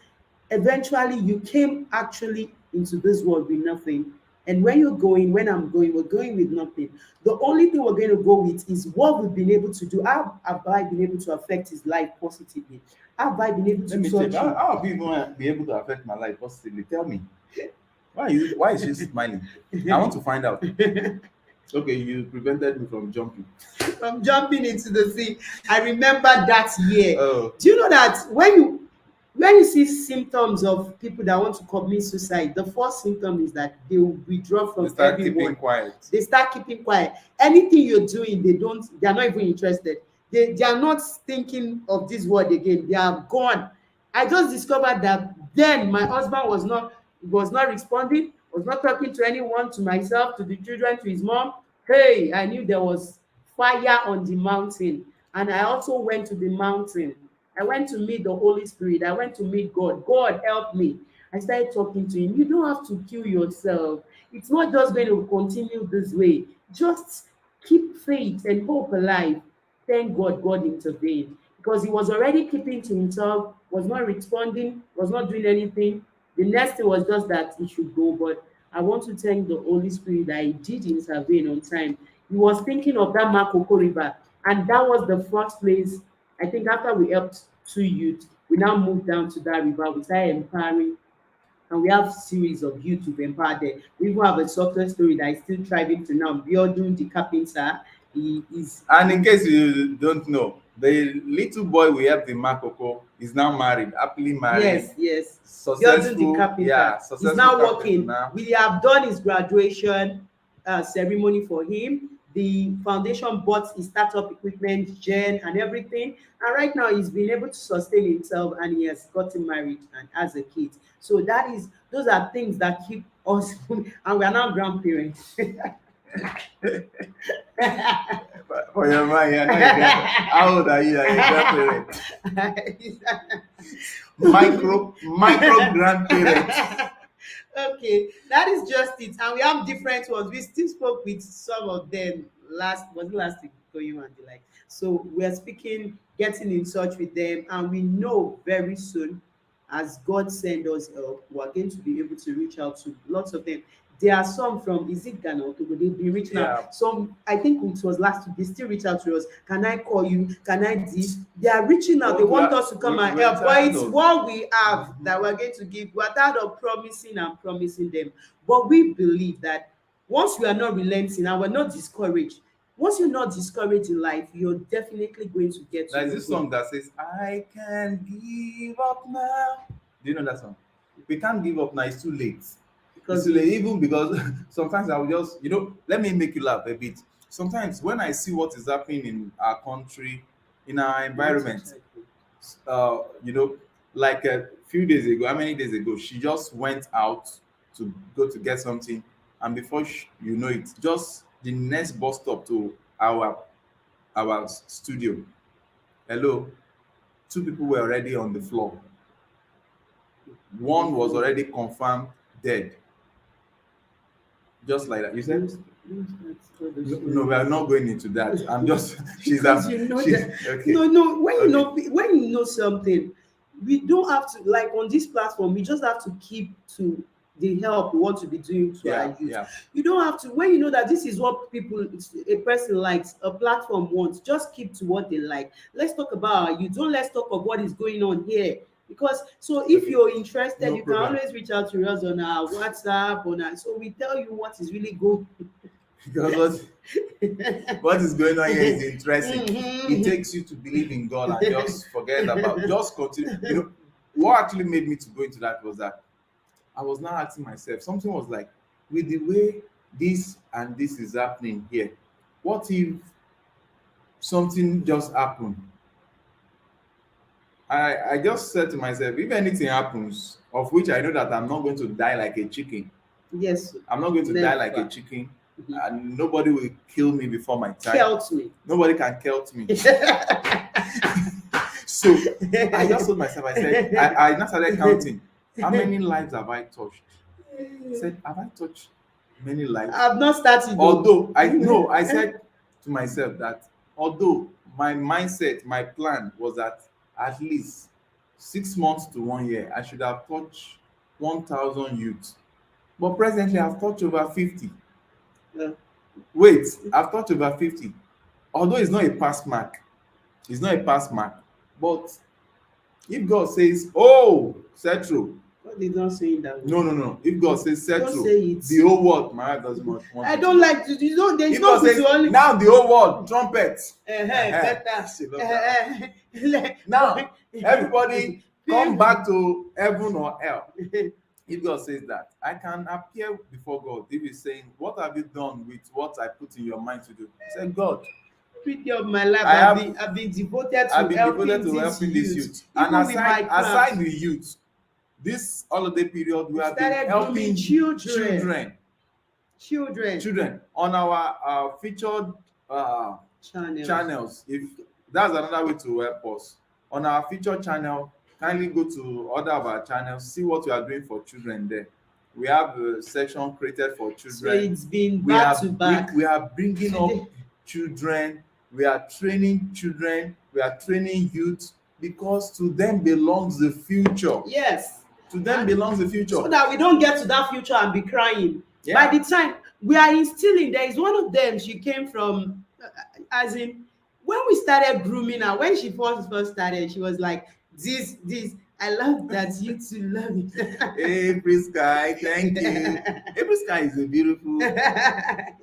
Speaker 2: eventually you came actually into this world with nothing, and when I'm going, we're going with nothing. The only thing we're going to go with is what we've been able to do. How have I been able to affect his life positively? How have I been able
Speaker 1: let
Speaker 2: to
Speaker 1: me check.
Speaker 2: touch
Speaker 1: How,
Speaker 2: him?
Speaker 1: how have you even be able to affect my life positively? Tell me. Why is she smiling? I want to find out. Okay, you prevented me from jumping.
Speaker 2: From jumping into the sea. I remember that year.
Speaker 1: Oh,
Speaker 2: Do you know that when you see symptoms of people that want to commit suicide, the first symptom is that they will withdraw
Speaker 1: they
Speaker 2: from
Speaker 1: start keeping
Speaker 2: everyone.
Speaker 1: quiet.
Speaker 2: They start keeping quiet. Anything you're doing, they are not even interested. They are not thinking of this word again. They are gone. I just discovered that then my husband was not responding. Was not talking to anyone, to myself, to the children, to his mom. Hey, I knew there was fire on the mountain. And I also went to the mountain. I went to meet the Holy Spirit. I went to meet God. God help me. I started talking to him. You don't have to kill yourself. It's not just going to continue this way. Just keep faith and hope alive. Thank God, God intervened because he was already keeping to himself, was not responding, was not doing anything. The next thing was just that he should go. But I want to thank the Holy Spirit that he did intervene on time. He was thinking of that Makoko River, and that was the first place. I think after we helped two youth, we now moved down to that river. We started empowering, and we have series of youth we've empowered there. We even have a success story that is still thriving to now. Biodun, the carpenter, he is.
Speaker 1: And in case you don't know, the little boy we have in Makoko is now married, happily married,
Speaker 2: Yes, yes. Biodun, the
Speaker 1: successful,
Speaker 2: carpenter,
Speaker 1: yeah,
Speaker 2: is
Speaker 1: successful
Speaker 2: now
Speaker 1: carpenter
Speaker 2: working.
Speaker 1: now.
Speaker 2: We have done his graduation ceremony for him. The foundation bought his startup equipment, gen, and everything. And right now, he's been able to sustain himself, and he has gotten married and has a kid. So those are things that keep us, and we are now grandparents.
Speaker 1: For your mind, you're not a grandparent. How old are you? Are you a grandparent? Micro grandparent.
Speaker 2: Okay, that is just it. And we have different ones. We still spoke with some of them last week going on the like. So we are speaking, getting in touch with them, and we know very soon, as God send us help, we are going to be able to reach out to lots of them. There are some from, is it Ghana or Togo? They've been reaching
Speaker 1: Yeah.
Speaker 2: out. Some, I think it was last week, they still reach out to us. Can I call you? Can I this? They are reaching out. They want us to come and help. But it's what we have that we're going to give. We're tired of promising and promising them. But we believe that once we are not relenting and we're not discouraged, once you're not discouraged in life, you're definitely going to get to
Speaker 1: There's
Speaker 2: your
Speaker 1: this
Speaker 2: goal.
Speaker 1: song that says, I can give up now. Do you know that song? We can't give up now, it's too late.
Speaker 2: Because
Speaker 1: It's too late, even because sometimes I will just, let me make you laugh a bit. Sometimes when I see what is happening in our country, in our environment, uh, you know, like a few days ago, how many days ago, she just went out to go to get something, and before you know it, just the next bus stop to our studio, hello, two people were already on the floor. One was already confirmed dead, just like that. You said no, we are not going into that. I'm just
Speaker 2: because you know
Speaker 1: she's
Speaker 2: that
Speaker 1: okay.
Speaker 2: no when you know
Speaker 1: Okay.
Speaker 2: when you know something, we don't have to, like, on this platform we just have to keep to the help we want to be doing to our
Speaker 1: Yeah,
Speaker 2: youth.
Speaker 1: yeah.
Speaker 2: You don't have to, when you know that this is what a person likes, a platform wants, just keep to what they like. Let's talk about our youth. Don't let's talk of what is going on here. Because so if
Speaker 1: Okay.
Speaker 2: you're interested,
Speaker 1: No
Speaker 2: you can
Speaker 1: problem.
Speaker 2: always reach out to us on our WhatsApp, so we tell you what is really good.
Speaker 1: Because what is going on here is interesting. It
Speaker 2: Mhm.
Speaker 1: takes you to believe in God and just forget about, just continue. What actually made me to go into that was that I was now asking myself, something was like, with the way this and this is happening here, what if something just happened? I just said to myself, if anything happens, of which I know that I'm not going to die like a chicken,
Speaker 2: Yes,
Speaker 1: I'm not going to die like a
Speaker 2: never.
Speaker 1: chicken,
Speaker 2: Mhm.
Speaker 1: and nobody will kill me before my time.
Speaker 2: Kelt me.
Speaker 1: Nobody can kill me. So I just told myself, I said, I now started counting. How many lives have I touched? I said, have I touched many lives?
Speaker 2: I've not started though.
Speaker 1: Although I know, I said to myself that although my mindset, my plan was that at least 6 months to 1 year, I should have touched 1,000 youths. But presently, I've touched over 50.
Speaker 2: Yeah.
Speaker 1: Wait, I've touched over 50. Although it's not a pass mark, it's not a pass mark. But if God says, oh, Setro,
Speaker 2: God did not say that way.
Speaker 1: no. If God says
Speaker 2: Don't
Speaker 1: Setro,
Speaker 2: say it.
Speaker 1: the whole world, my wife doesn't want
Speaker 2: I
Speaker 1: it.
Speaker 2: don't like to. You know, there's
Speaker 1: If
Speaker 2: no
Speaker 1: God
Speaker 2: good
Speaker 1: says,
Speaker 2: to only.
Speaker 1: now the whole world, trumpet.
Speaker 2: Better.
Speaker 1: She loves that. Now,
Speaker 2: Now,
Speaker 1: everybody come back to heaven or hell. If God says that, I can appear before God. If He's saying, what have you done with what I put in your mind to do? Say, God,
Speaker 2: Pretty of my life,
Speaker 1: I have
Speaker 2: I've been devoted
Speaker 1: I've
Speaker 2: to
Speaker 1: been devoted to
Speaker 2: helping
Speaker 1: helping
Speaker 2: this
Speaker 1: this
Speaker 2: youth.
Speaker 1: youth. And
Speaker 2: Even with my
Speaker 1: aside
Speaker 2: craft.
Speaker 1: the youth, this holiday period, we
Speaker 2: We
Speaker 1: have been
Speaker 2: started grooming
Speaker 1: helping
Speaker 2: children.
Speaker 1: children,
Speaker 2: Children
Speaker 1: on our featured uh,
Speaker 2: channels.
Speaker 1: channels. If that's another way to help us on our featured channel, kindly go to other of our channels, see what we are doing for children there. We have a section created for
Speaker 2: So
Speaker 1: children.
Speaker 2: it's been back to back.
Speaker 1: We are bringing up
Speaker 2: Today,
Speaker 1: children, we are training children, we are training youth, because to them belongs the future.
Speaker 2: yes.
Speaker 1: To them
Speaker 2: And
Speaker 1: belongs the future.
Speaker 2: so that we don't get to that future and be crying. By the time we are instilling, there is one of them, she came from, as in, when we started grooming her, when she first started, she was like, this, I love that you two love it.
Speaker 1: Hey, Prisky, thank you. Hey, Prisky is a beautiful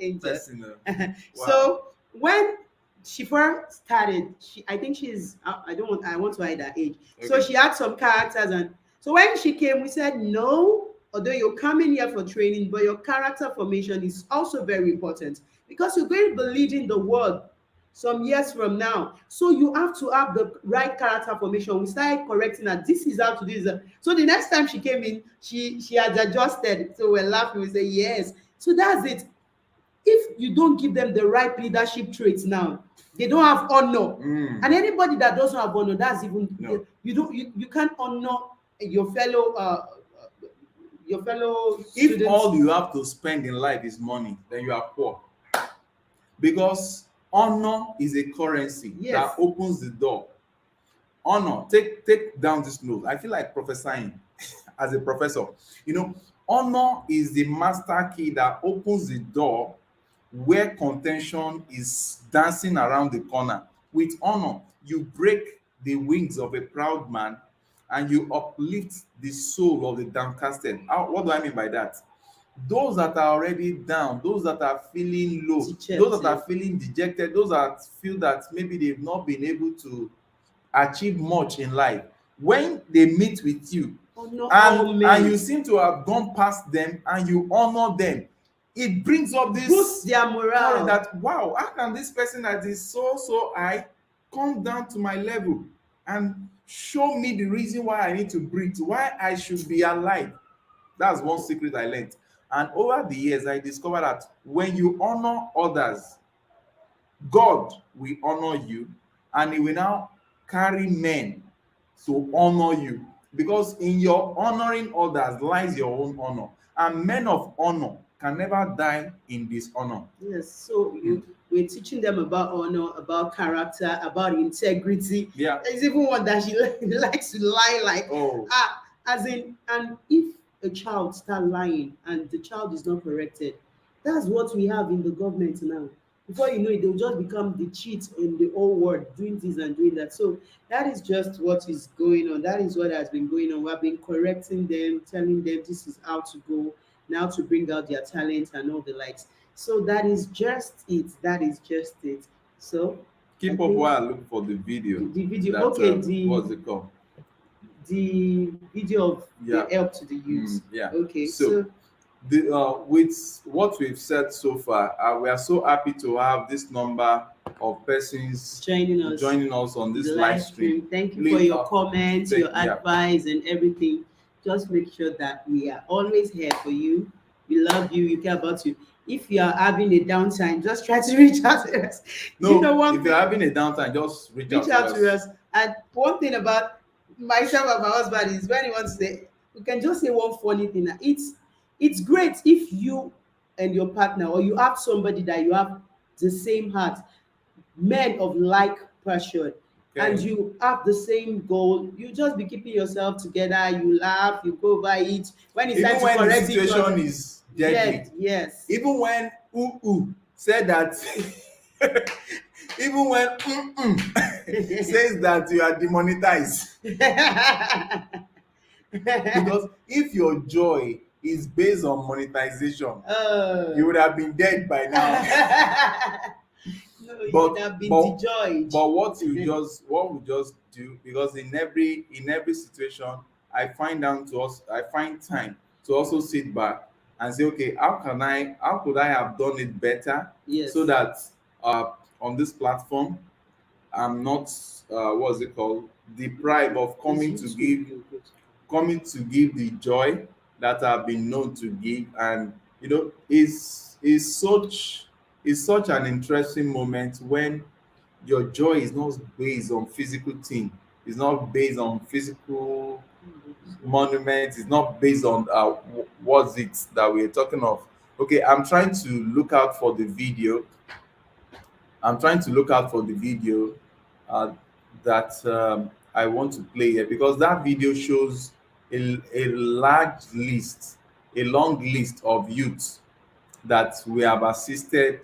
Speaker 2: Angel.
Speaker 1: person. Wow.
Speaker 2: So when she first started, I think she's, I want to hide her age. So
Speaker 1: Okay.
Speaker 2: she had some characters, and so when she came, we said, no, although you're coming here for training, but your character formation is also very important, because you're going to be leading the world some years from now. So you have to have the right character formation. We started correcting her. This is how to do this. So the next time she came in, she had adjusted. So we're laughing. We say, yes. So that's it. If you don't give them the right leadership traits now, they don't have honor. And anybody that doesn't have honor, that's even
Speaker 1: No.
Speaker 2: you can't honor your fellow
Speaker 1: If
Speaker 2: students.
Speaker 1: all you have to spend in life is money, then you are poor. Because honor is a currency that opens the door. Honor, take down this note. I feel like prophesying as a professor. You know, honor is the master key that opens the door where contention is dancing around the corner. With honor, you break the wings of a proud man and you uplift the soul of the downcasted. What do I mean by that? Those that are already down, those that are feeling low,
Speaker 2: Dejected.
Speaker 1: those that are feeling dejected, those that feel that maybe they've not been able to achieve much in life, when they meet with you and you seem to have gone past them and you honor them, it brings up this
Speaker 2: boosts their morale.
Speaker 1: that, wow, how can this person that is so high come down to my level and show me the reason why I need to breathe, why I should be alive. That's one secret I learned. And over the years, I discovered that when you honor others, God will honor you, and he will now carry men to honor you. Because in your honoring others lies your own honor. And men of honor can never die in dishonor.
Speaker 2: Yes, so we're teaching them about honor, about character, about integrity.
Speaker 1: Yeah.
Speaker 2: There's even one that she likes to lie, like, as in, and if a child start lying and the child is not corrected, that's what we have in the government now. Before you know it, they'll just become the cheats in the whole world, doing this and doing that. So that is just what is going on. That is what has been going on. We've been correcting them, telling them this is how to go, now to bring out their talent and all the likes. So that is just it. That is just it. So
Speaker 1: Keep up while I look for the video.
Speaker 2: The video,
Speaker 1: that,
Speaker 2: okay.
Speaker 1: What's it called?
Speaker 2: The video of the help to the youth. Okay. So
Speaker 1: with what we've said so far, we are so happy to have this number of persons joining us on this live stream.
Speaker 2: Thank you for your comments, your advice, and everything. Just make sure that we are always here for you. We love you. We care about you. If you are having a downtime, just try to reach out to us.
Speaker 1: No, you know if you're having a downtime, just reach out to us.
Speaker 2: And one thing about myself and my husband is when he wants to say, we can just say one funny thing. It's great if you and your partner, or you have somebody that you have the same heart, men of like passion, and you have the same goal. You just be keeping yourself together. You laugh, you go over it. When it's time to correct
Speaker 1: the situation is deadly.
Speaker 2: Yes.
Speaker 1: Even when said that, even when says that you are demonetized. Because if your joy is based on monetization, you would have been dead by now.
Speaker 2: No, you would have been dejoyed.
Speaker 1: But what we just do, because in every situation, I find time to also sit back and say, okay, how could I have done it better?
Speaker 2: Yes.
Speaker 1: So that on this platform, I'm not deprived of coming coming to give the joy that I've been known to give. And is such an interesting moment when your joy is not based on physical thing, it's not based on physical monument, it's not based on what's it that we're talking of. Okay, I'm trying to look out for the video uh, that I want to play here, because that video shows a large list, a long list of youths that we have assisted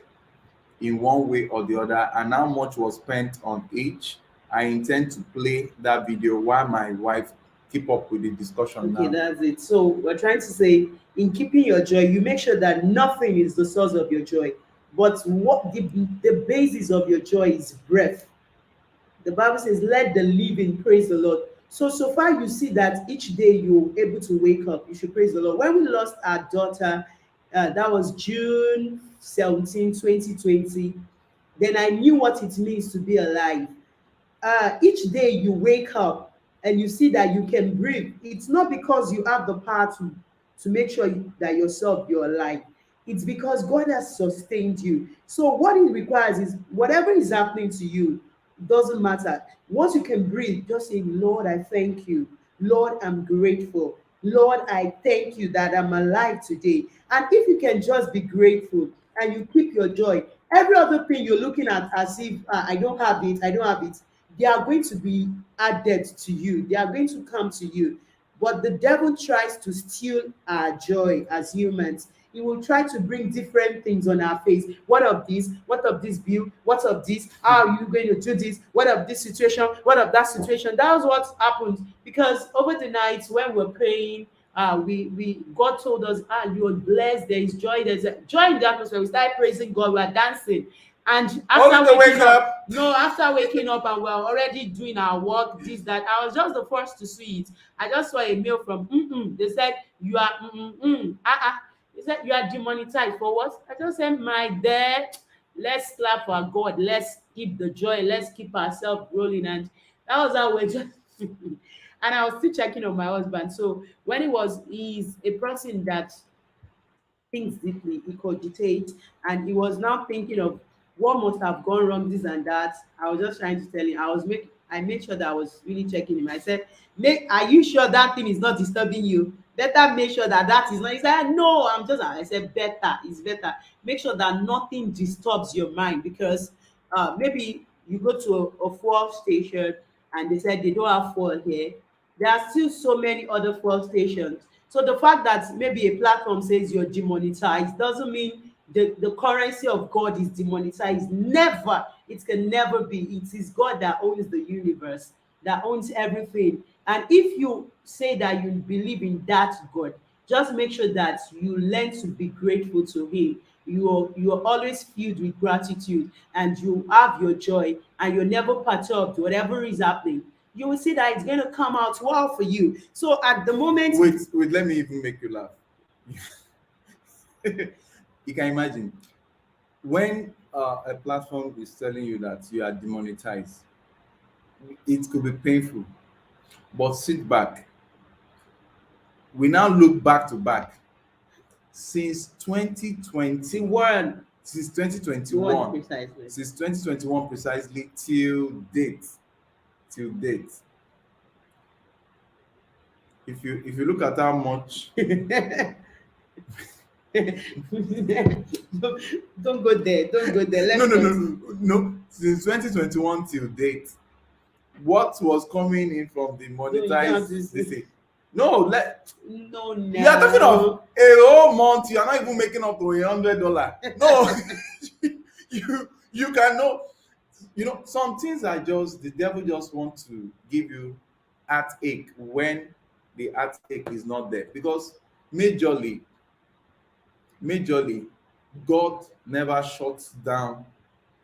Speaker 1: in one way or the other, and how much was spent on each. I intend to play that video while my wife keep up with the discussion
Speaker 2: Okay,
Speaker 1: now.
Speaker 2: that's it. So we're trying to say, in keeping your joy, you make sure that nothing is the source of your joy, but what the basis of your joy is breath. The Bible says, "Let the living praise the Lord." So far you see that each day you're able to wake up, you should praise the Lord. When we lost our daughter, that was June 17, 2020. Then I knew what it means to be alive. Each day you wake up and you see that you can breathe, it's not because you have the power to make sure that yourself you're alive. It's because God has sustained you. So what it requires is, whatever is happening to you, it doesn't matter. Once you can breathe, just say, "Lord, I thank you. Lord, I'm grateful. Lord, I thank you that I'm alive today." And if you can just be grateful and you keep your joy, every other thing you're looking at as if, I don't have it, I don't have it, they are going to be added to you. They are going to come to you. But the devil tries to steal our joy as humans. He will try to bring different things on our face. What of this? What of this bill? What of this? How are you going to do this? What of this situation? What of that situation? That was what happened, because over the night when we're praying, we God told us, you are blessed. There is joy. There's a joy in the atmosphere. We started praising God. We are dancing. And
Speaker 1: Only
Speaker 2: after
Speaker 1: to wake
Speaker 2: waking up,
Speaker 1: up.
Speaker 2: no, after waking up and we're already doing our work, this, that, I was just the first to see it. I just saw a mail from They said, "You are They said, "You are demonetized for what?" I just said, "My dear, let's clap for God. Let's keep the joy. Let's keep ourselves rolling." And that was how we're just and I was still checking on my husband. So when he's a person that thinks deeply, he cogitates, and he was now thinking of what must have gone wrong, this and that. I was just trying to tell him. I made sure that I was really checking him. I said, are you sure that thing is not disturbing you? Better make sure that that is not." He said, "No, I'm just," I said, "Better, it's better. Make sure that nothing disturbs your mind, because maybe you go to a fuel station and they said they don't have fuel here. There are still so many other fuel stations. So the fact that maybe a platform says you're demonetized doesn't mean the currency of God is demonetized. Never. It can never be. It is God that owns the universe, that owns everything. And if you say that you believe in that God, just make sure that you learn to be grateful to him. You are always filled with gratitude, and you have your joy, and you're never perturbed whatever is happening. You will see that it's going to come out well for you. So at the moment,
Speaker 1: Wait, let me even make you laugh. You can imagine when a platform is telling you that you are demonetized, it could be painful. But sit back. We now look back to back. Since 2020,
Speaker 2: one
Speaker 1: since
Speaker 2: word
Speaker 1: 2021,
Speaker 2: precisely.
Speaker 1: since 2021 precisely till date, if you look at how much.
Speaker 2: Don't go there. Don't go there.
Speaker 1: No,
Speaker 2: Let's
Speaker 1: no, no,
Speaker 2: continue.
Speaker 1: no, no. Since 2021 till date, what was coming in from the
Speaker 2: No, you don't have
Speaker 1: monetized
Speaker 2: to
Speaker 1: they
Speaker 2: say.
Speaker 1: say, no,
Speaker 2: No,
Speaker 1: you are talking of
Speaker 2: now.
Speaker 1: a whole month. You are not even making up to $100. No. You can know. Some things are just the devil just want to give you heartache when the heartache is not there, because majorly majorly God never shuts down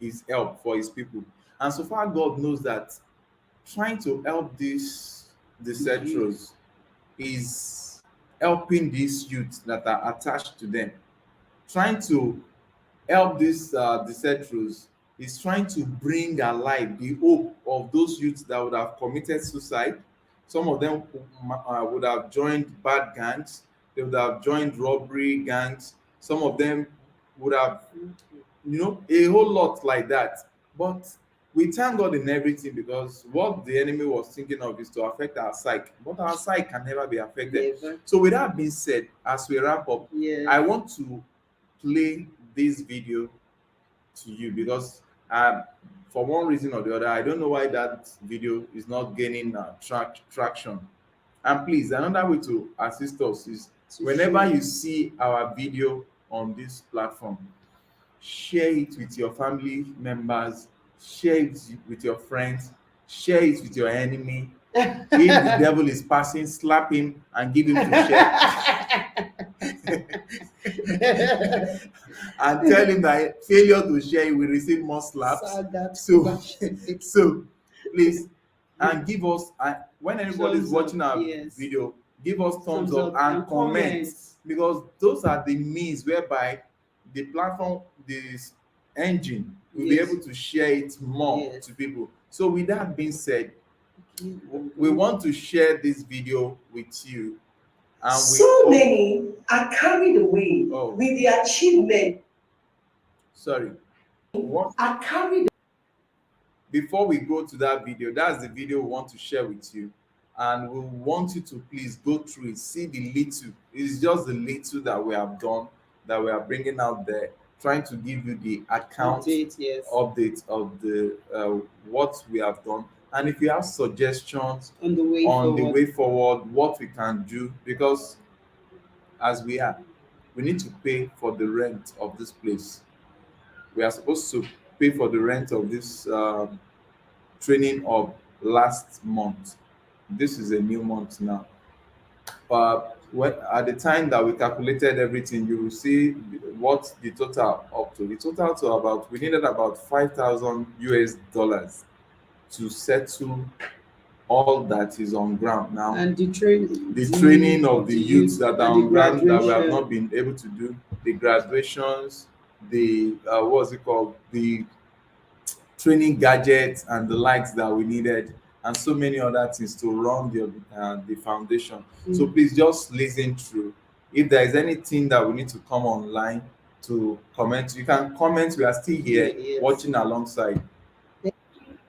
Speaker 1: his help for his people. And so far God knows that trying to help these the
Speaker 2: You.
Speaker 1: Setros is helping these youths that are attached to them. Trying to help these the Setros is trying to bring alive the hope of those youths that would have committed suicide, Some of them would have joined bad gangs. They would have joined robbery gangs. Some of them would have, a whole lot like that. But we thank God in everything, because what the enemy was thinking of is to affect our psyche, but our psyche can never be affected.
Speaker 2: Never.
Speaker 1: So, with that being said, as we wrap up,
Speaker 2: Yeah.
Speaker 1: I want to play this video to you, because for one reason or the other, I don't know why that video is not gaining traction. And please, another way to assist us is,
Speaker 2: To
Speaker 1: whenever
Speaker 2: share.
Speaker 1: you see our video on this platform, share it with your family members, share it with your friends, share it with your enemy. If the devil is passing, slap him and give him to share. And tell him that failure to share, he will receive more slaps. So, so please, and give us, when anybody is
Speaker 2: Thumbs up,
Speaker 1: watching our
Speaker 2: yes.
Speaker 1: video, give us thumbs up and comment,
Speaker 2: comments.
Speaker 1: because those are the means whereby the platform, this engine, will be
Speaker 2: Yes.
Speaker 1: able to share it more
Speaker 2: Yes.
Speaker 1: to people. So, with that being said, we want to share this video with you. And
Speaker 4: So many are carried away
Speaker 1: Oh.
Speaker 4: with the achievement,
Speaker 1: Sorry. What?
Speaker 4: are carried
Speaker 1: Before we go to that video, that's the video we want to share with you. And we want you to please go through it, see the little. It's just the little that we have done, that we are bringing out there, trying to give you the account
Speaker 2: Update, yes.
Speaker 1: update of the what we have done. And if you have suggestions
Speaker 2: On the way
Speaker 1: on the
Speaker 2: forward.
Speaker 1: way forward, what we can do, because as we need to pay for the rent of this place. We are supposed to pay for the rent of this training of last month. This is a new month now. But at the time that we calculated everything, you will see what the total up to. The total to about, we needed about 5,000 US dollars to settle all that is on ground now.
Speaker 2: And the
Speaker 1: training of the youths that are
Speaker 2: and
Speaker 1: on ground that we have
Speaker 2: graduation.
Speaker 1: not been able to do, the graduations, the what's it called, the training gadgets and the likes that we needed, and so many other things to run the foundation. So please just listen through. If there is anything that we need to come online to comment, you can comment. We are still here
Speaker 2: Yes.
Speaker 1: watching alongside.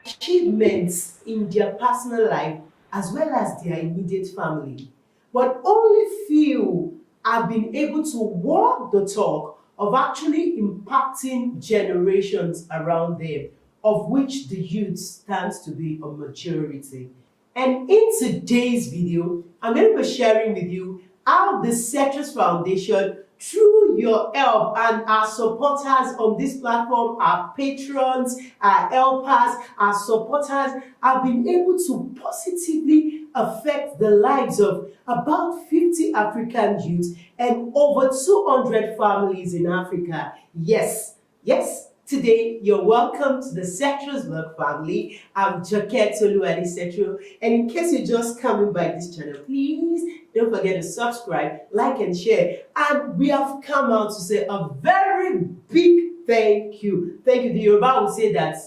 Speaker 4: achievements in their personal life as well as their immediate family. But only few have been able to walk the talk of actually impacting generations around them, of which the youth stands to be a majority. And in today's video, I'm going to be sharing with you how the Setro Foundation, through your help and our supporters on this platform, our patrons, our helpers, our supporters, have been able to positively affect the lives of about 50 African youths and over 200 families in Africa. Yes, yes. Today, you're welcome to the Setro's Work family. I'm Joket Oluwade Setro, and in case you're just coming by this channel, please don't forget to subscribe, like, and share. And we have come out to say a very big thank you. Thank you. The Yoruba will say that.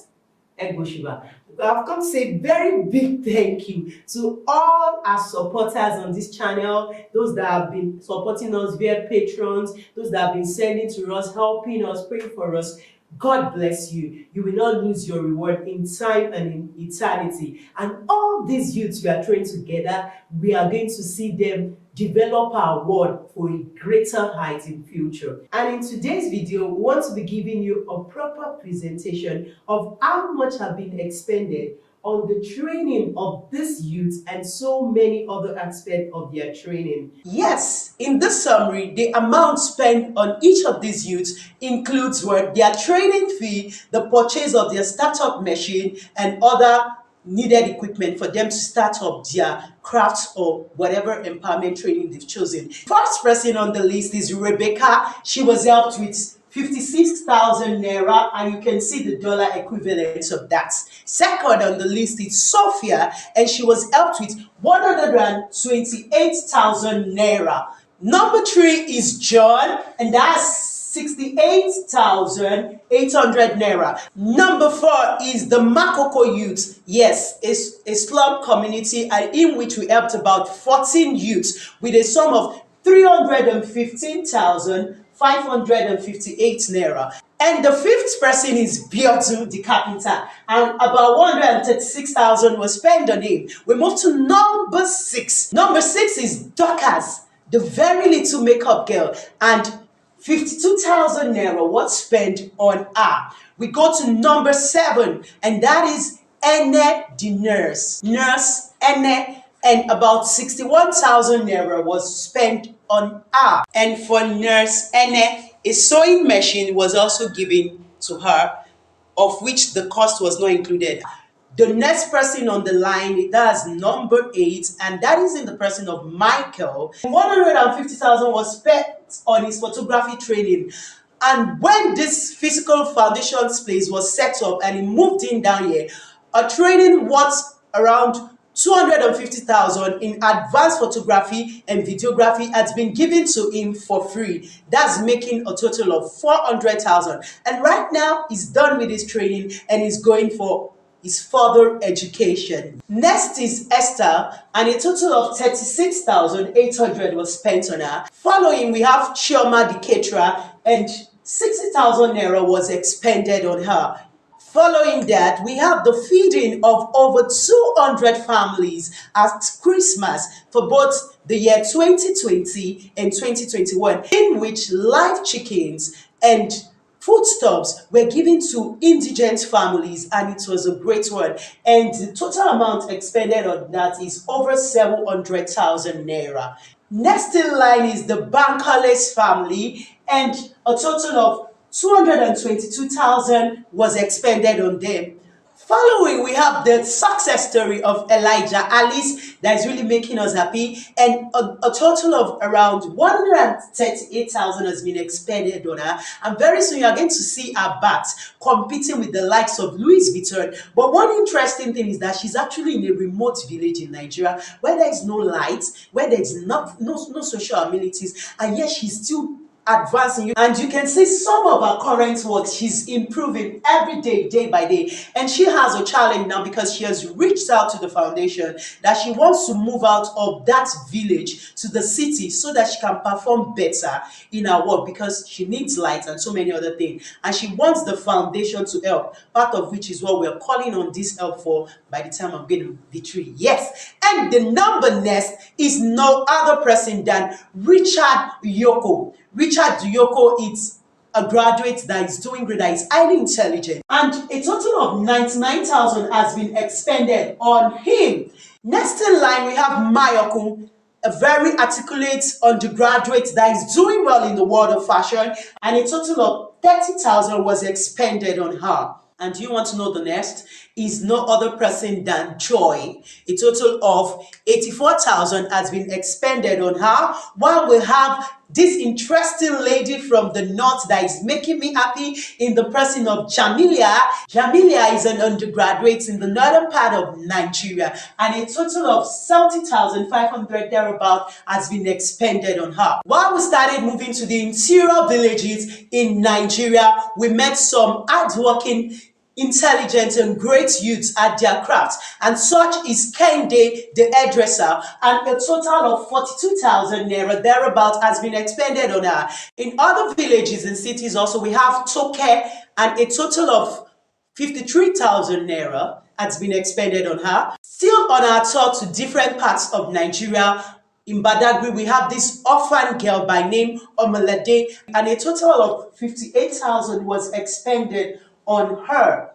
Speaker 4: Egoshiba. I've come to say very big thank you to all our supporters on this channel, those that have been supporting us via patrons, those that have been sending to us, helping us, praying for us. God bless you. You will not lose your reward in time and in eternity. And all these youths we are trained together, we are going to see them develop our word for a greater height in future. And in today's video, we want to be giving you a proper presentation of how much have been expended on the training of these youths and so many other aspects of their training. Yes, in this summary, the amount spent on each of these youths includes their training fee, the purchase of their startup machine, and other needed equipment for them to start up their crafts or whatever empowerment training they've chosen. First person on the list is Rebecca. She was helped with 56,000 Naira, and you can see the dollar equivalent of that. Second on the list is Sophia, and she was helped with 128,000 Naira. Number 3 is John, and that's 68,800 naira. Number 4 is the Makoko youth. Yes, it's a slum community in which we helped about 14 youths with a sum of 315,558 naira. And the 5th person is Biotu the carpenter, and about 136,000 was spent on him. We move to number 6. Number 6 is Dorcas, the very little makeup girl, and 52,000 naira was spent on her. We go to number 7, and that is Ene the nurse. Nurse Ene, and about 61,000 naira was spent on her. And for Nurse Ene, a sewing machine was also given to her, of which the cost was not included. The next person on the line, that's number 8, and that is in the person of Michael. 150,000 was spent on his photography training. And when this physical foundations place was set up and he moved in down here, a training was around 250,000 in advanced photography and videography has been given to him for free. That's making a total of 400,000. And right now he's done with his training and he's going for his further education. Next is Esther, and a total of 36,800 was spent on her. Following, we have Chioma the caterer, and 60,000 naira was expended on her. Following that, we have the feeding of over 200 families at Christmas for both the year 2020 and 2021, in which live chickens and foodstuffs were given to indigent families, and it was a great one. And the total amount expended on that is over 700,000 naira. Next in line is the Bankerless family, and a total of 222,000 was expended on them. Following, we have the success story of Elijah Alice that is really making us happy, and a total of around 138,000 has been expended on her. And very soon you are going to see her bat competing with the likes of Louis Vuitton. But one interesting thing is that she's actually in a remote village in Nigeria where there is no light, where there is no social amenities, and yet she's still advancing, and you can see some of her current work. She's improving every day, day by day, and she has a challenge now because she has reached out to the foundation that she wants to move out of that village to the city so that she can perform better in her work, because she needs light and so many other things, and she wants the foundation to help, part of which is what we're calling on this help for by the time I'm getting the tree. Yes, and the number next is no other person than Richard Yoko. Richard Yoko is a graduate that is doing great, that is highly intelligent, and a total of 99,000 has been expended on him. Next in line, we have Mayokun, a very articulate undergraduate that is doing well in the world of fashion, and a total of 30,000 was expended on her. And do you want to know the next? Is no other person than Joy. A total of 84,000 has been expended on her, while we have this interesting lady from the north that is making me happy in the person of Jamilia. Jamilia is an undergraduate in the northern part of Nigeria, and a total of 70,500 thereabout has been expended on her. While we started moving to the interior villages in Nigeria, we met some hardworking, intelligent and great youths at their crafts, and such is Kende the hairdresser, and a total of 42,000 naira thereabout has been expended on her. In other villages and cities also, we have Toke, and a total of 53,000 naira has been expended on her. Still on our tour to different parts of Nigeria, in Badagry, we have this orphan girl by name Omalade, and a total of 58,000 was expended on her.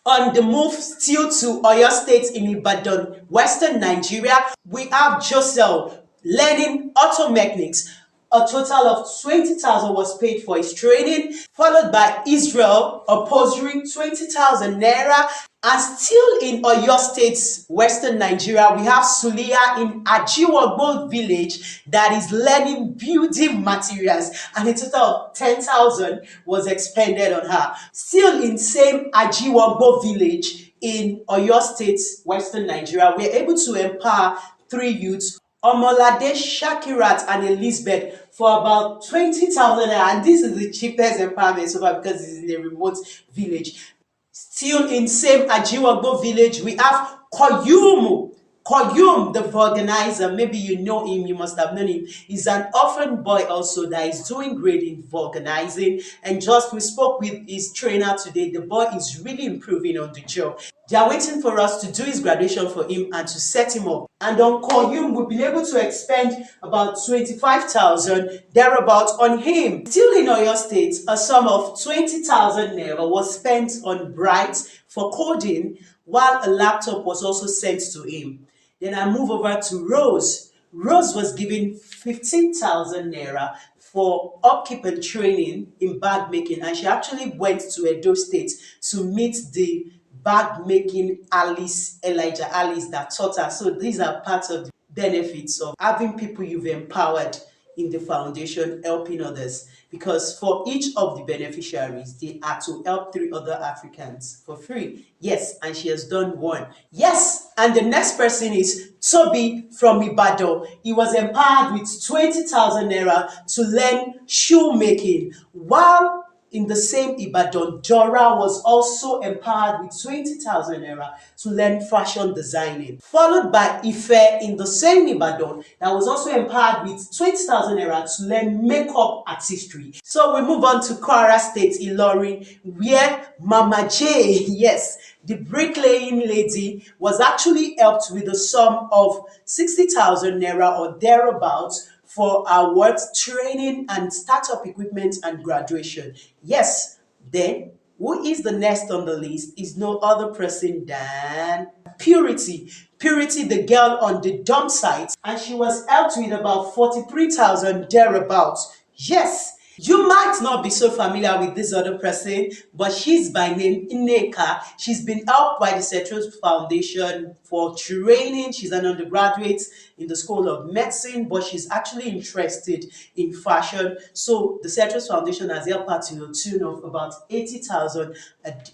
Speaker 4: On the move still to Oyo State in Ibadan, Western Nigeria, we have Josel learning auto mechanics. A total of 20,000 was paid for his training, followed by Israel upholstery, 20,000 naira. And still in Oyo State's Western Nigeria, we have Sulia in Ajiwagbo village that is learning building materials, and a total of 10,000 was expended on her. Still in same Ajiwagbo village in Oyo State's Western Nigeria, we are able to empower 3 youths Omolade, Shakirat, and Elizabeth for about 20,000 naira. And this is the cheapest empowerment so far because it's in a remote village. Still in same Ajiwagbo village, we have Koyum. Koyum, the vulcanizer, maybe you know him, you must have known him. He's an orphan boy also that is doing great in vulcanizing. And just we spoke with his trainer today, the boy is really improving on the job. They are waiting for us to do his graduation for him and to set him up. And on Koyum, we've been able to expend about 25,000 thereabout on him. Still in Oyo State, a sum of 20,000 naira was spent on Bright for coding, while a laptop was also sent to him. Then I move over to Rose. Rose was given 15,000 naira for upkeep and training in bag making, and she actually went to Edo State to meet the bag making Alice, Elijah Alice, that taught her. So these are parts of the benefits of having people you've empowered in the foundation helping others, because for each of the beneficiaries they are to help 3 other Africans for free. Yes, and she has done one. Yes, and the next person is Toby from Ibadan. He was empowered with 20,000 naira to learn shoemaking, while in the same Ibadan, Dora was also empowered with 20,000 naira to learn fashion designing. Followed by Ife in the same Ibadan that was also empowered with 20,000 naira to learn makeup artistry. So we move on to Kwara State, Ilorin, where Mama J, yes, the bricklaying lady, was actually helped with a sum of 60,000 naira or thereabouts for awards, training, and startup equipment and graduation. Yes, then who is the next on the list is no other person than Purity. Purity, the girl on the dump site, and she was helped with about 43,000 thereabouts. Yes, you might not be so familiar with this other person, but she's by name Ineka. She's been helped by the Setro Foundation for training. She's an undergraduate in the School of Medicine, but she's actually interested in fashion. So the Setro Foundation has helped her to the tune of about 80,000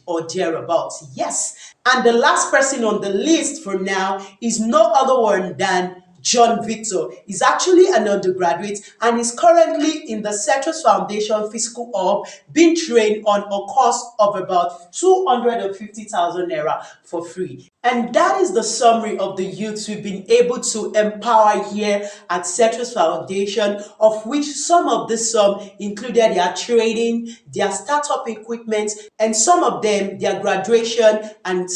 Speaker 4: or thereabouts. Yes. And the last person on the list for now is no other one than John Victor. Is actually an undergraduate and is currently in the Setro Foundation Physical Hub being trained on a course of about 250,000 naira for free. And that is the summary of the youths we've been able to empower here at Setro Foundation, of which some of this sum included their training, their startup equipment, and some of them their graduation and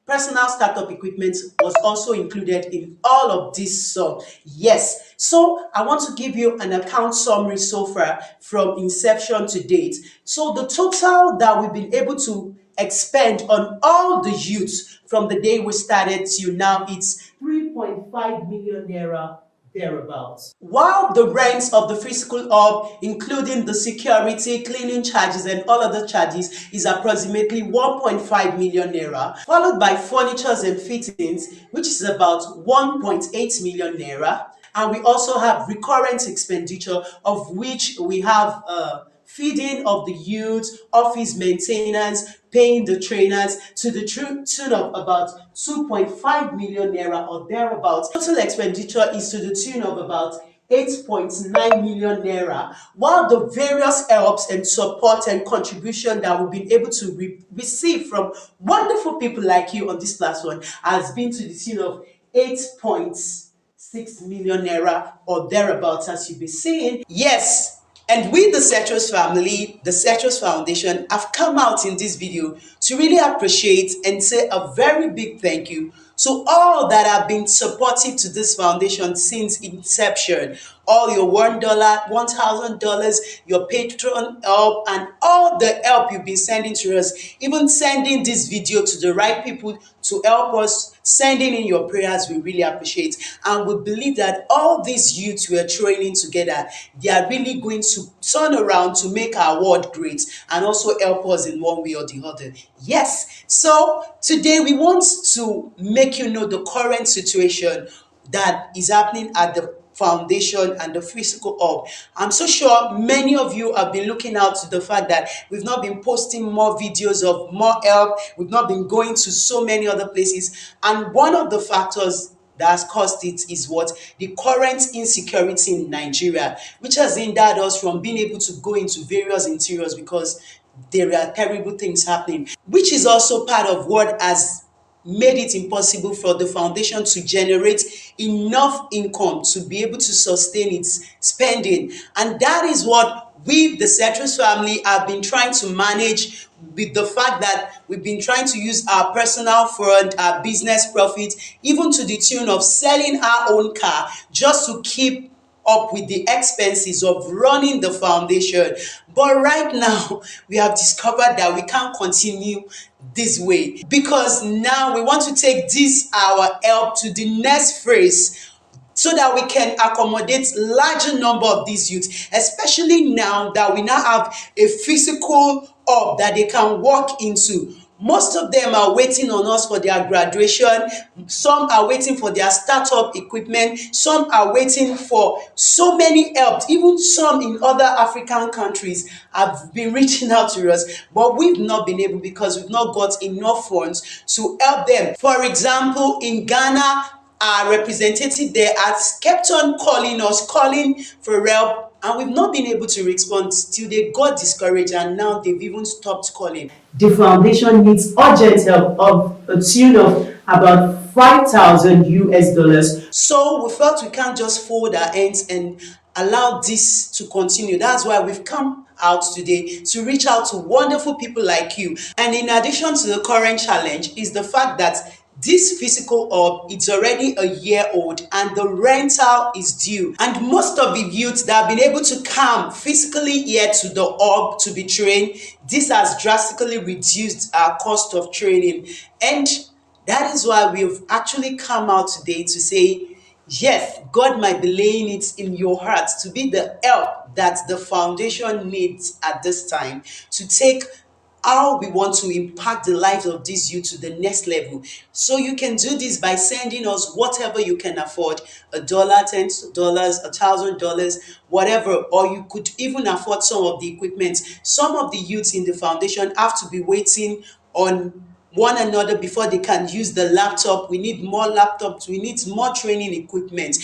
Speaker 4: personal startup equipment was also included in all of this sum. Yes, so I want to give you an account summary so far from inception to date. So the total that we've been able to expend on all the youths from the day we started till now, it's 3.5 million naira thereabouts. While the rents of the physical hub, including the security, cleaning charges, and all other charges, is approximately 1.5 million naira, followed by furnitures and fittings, which is about 1.8 million naira. And we also have recurrent expenditure, of which we have feeding of the youth, office maintenance, paying the trainers to the tune of about 2.5 million naira or thereabouts. Total expenditure is to the tune of about 8.9 million naira, while the various helps and support and contribution that we've been able to receive from wonderful people like you on this platform has been to the tune of 8.6 million naira or thereabouts, as you'll be seeing. Yes. And we, the Setros family, the Setros Foundation, have come out in this video to really appreciate and say a very big thank you to all that have been supportive to this foundation since inception. All your $1, $1,000, your patron help, and all the help you've been sending to us, even sending this video to the right people to help us, sending in your prayers, we really appreciate. And we believe that all these youths we are training together, they are really going to turn around to make our world great and also help us in one way or the other. Yes, so today we want to make you know the current situation that is happening at the foundation and the physical hub. I'm so sure many of you have been looking out to the fact that we've not been posting more videos of more help. We've not been going to so many other places. And one of the factors
Speaker 2: that has caused it is what? The current insecurity in Nigeria, which has hindered us from being able to go into various interiors because there are terrible things happening, which is also part of what has made it impossible for the foundation to generate enough income to be able to sustain its spending. And that is what we, the Setro family, have been trying to manage, with the fact that we've been trying to use our personal fund, our business profit, even to the tune of selling our own car just to keep up with the expenses of running the foundation. But right now, we have discovered that we can't continue this way, because now we want to take this our help to the next phase, so that we can accommodate larger number of these youth, especially now that we now have a physical hub that they can walk into. Most of them are waiting on us for their graduation. Some are waiting for their startup equipment. Some are waiting for so many help. Even some in other African countries have been reaching out to us, but we've not been able, because we've not got enough funds to help them. For example, in Ghana, our representative there has kept on calling us, calling for help, and we've not been able to respond till they got discouraged, and now they've even stopped calling.
Speaker 4: The foundation needs urgent help of a tune of about 5,000 US dollars.
Speaker 2: So we felt we can't just fold our hands and allow this to continue. That's why we've come out today to reach out to wonderful people like you. And in addition to the current challenge is the fact that this physical hub, it's already a year old and the rental is due. And most of the youths that have been able to come physically here to the hub to be trained, this has drastically reduced our cost of training. And that is why we've actually come out today to say, yes, God might be laying it in your heart to be the help that the foundation needs at this time to take how we want to impact the lives of these youth to the next level. So you can do this by sending us whatever you can afford, $1, $10, $1,000, whatever, or you could even afford some of the equipment. Some of the youths in the foundation have to be waiting on one another before they can use the laptop. We need more laptops, we need more training equipment,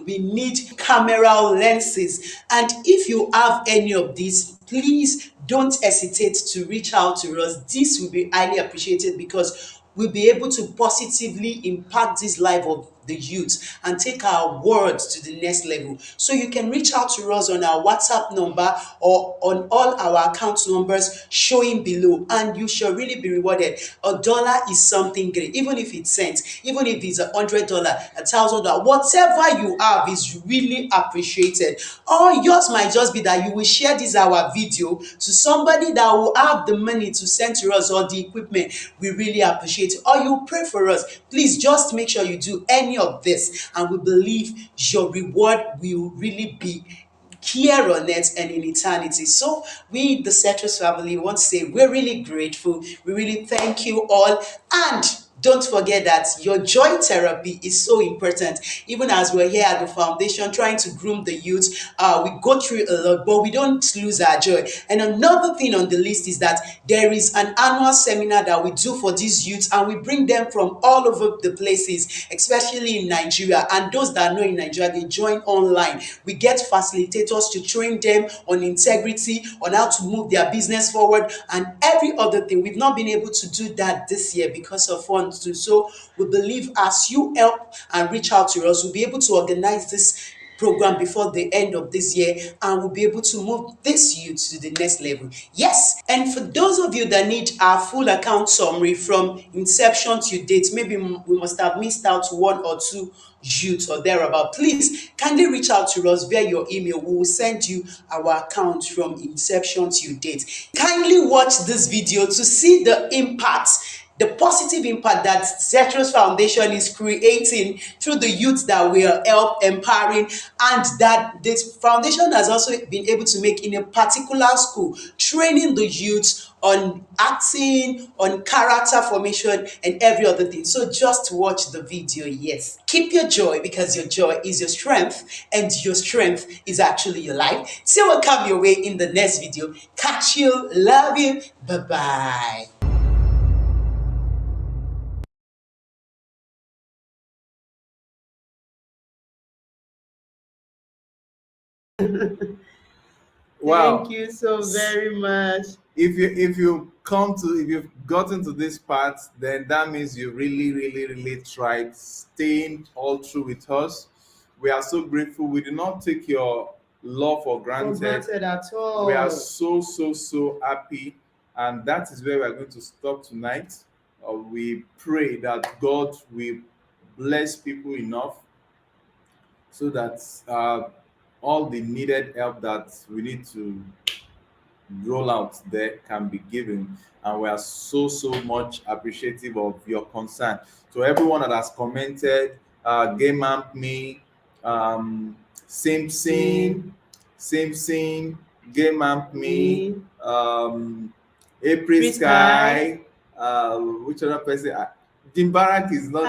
Speaker 2: we need camera lenses. And if you have any of these, please don't hesitate to reach out to us. This will be highly appreciated, because we'll be able to positively impact this life of the youth and take our words to the next level. So you can reach out to us on our WhatsApp number or on all our account numbers showing below, and you shall really be rewarded. $1 is something great, even if it's cents, even if it's $100, $1,000, whatever you have is really appreciated. Or yours might just be that you will share this our video to somebody that will have the money to send to us or the equipment. We really appreciate it. Or you pray for us. Please just make sure you do any of this, and we believe your reward will really be here on earth and in eternity. So we, the Setro family, want to say we're really grateful. We really thank you all, and don't forget that your joy therapy is so important. Even as we're here at the foundation trying to groom the youth, we go through a lot, but we don't lose our joy. And another thing on the list is that there is an annual seminar that we do for these youths, and we bring them from all over the places, especially in Nigeria. And those that are not in Nigeria, they join online. We get facilitators to train them on integrity, on how to move their business forward, and every other thing. We've not been able to do that this year because of funds too. So we believe as you help and reach out to us, we'll be able to organize this program before the end of this year, and we'll be able to move this youth to the next level. Yes, and for those of you that need our full account summary from inception to date, maybe we must have missed out one or two youth or thereabout, please kindly reach out to us via your email. We will send you our account from inception to date. Kindly watch this video to see the impact, the positive impact that Setro's Foundation is creating through the youth that we are empowering, and that this foundation has also been able to make in a particular school, training the youth on acting, on character formation, and every other thing. So just watch the video. Yes, keep your joy, because your joy is your strength, and your strength is actually your life. See what come your way in the next video. Catch you, love you, bye bye. Thank
Speaker 1: Wow.
Speaker 2: you so very much.
Speaker 1: If you've gotten to this part, then that means you really tried staying all through with us. We are so grateful. We do not take your love for
Speaker 2: For
Speaker 1: granted.
Speaker 2: granted at
Speaker 1: We are
Speaker 2: all.
Speaker 1: so happy, and that is where we are going to stop tonight. We pray that God will bless people enough so that all the needed help that we need to rollout there can be given. And we are so much appreciative of your concern. So everyone that has commented, Game Amp Me, same scene,
Speaker 2: Same.
Speaker 1: same scene, Game Amp Me,
Speaker 2: Me.
Speaker 1: April
Speaker 2: Free Sky.
Speaker 1: Sky, which other person? Jim Barak is not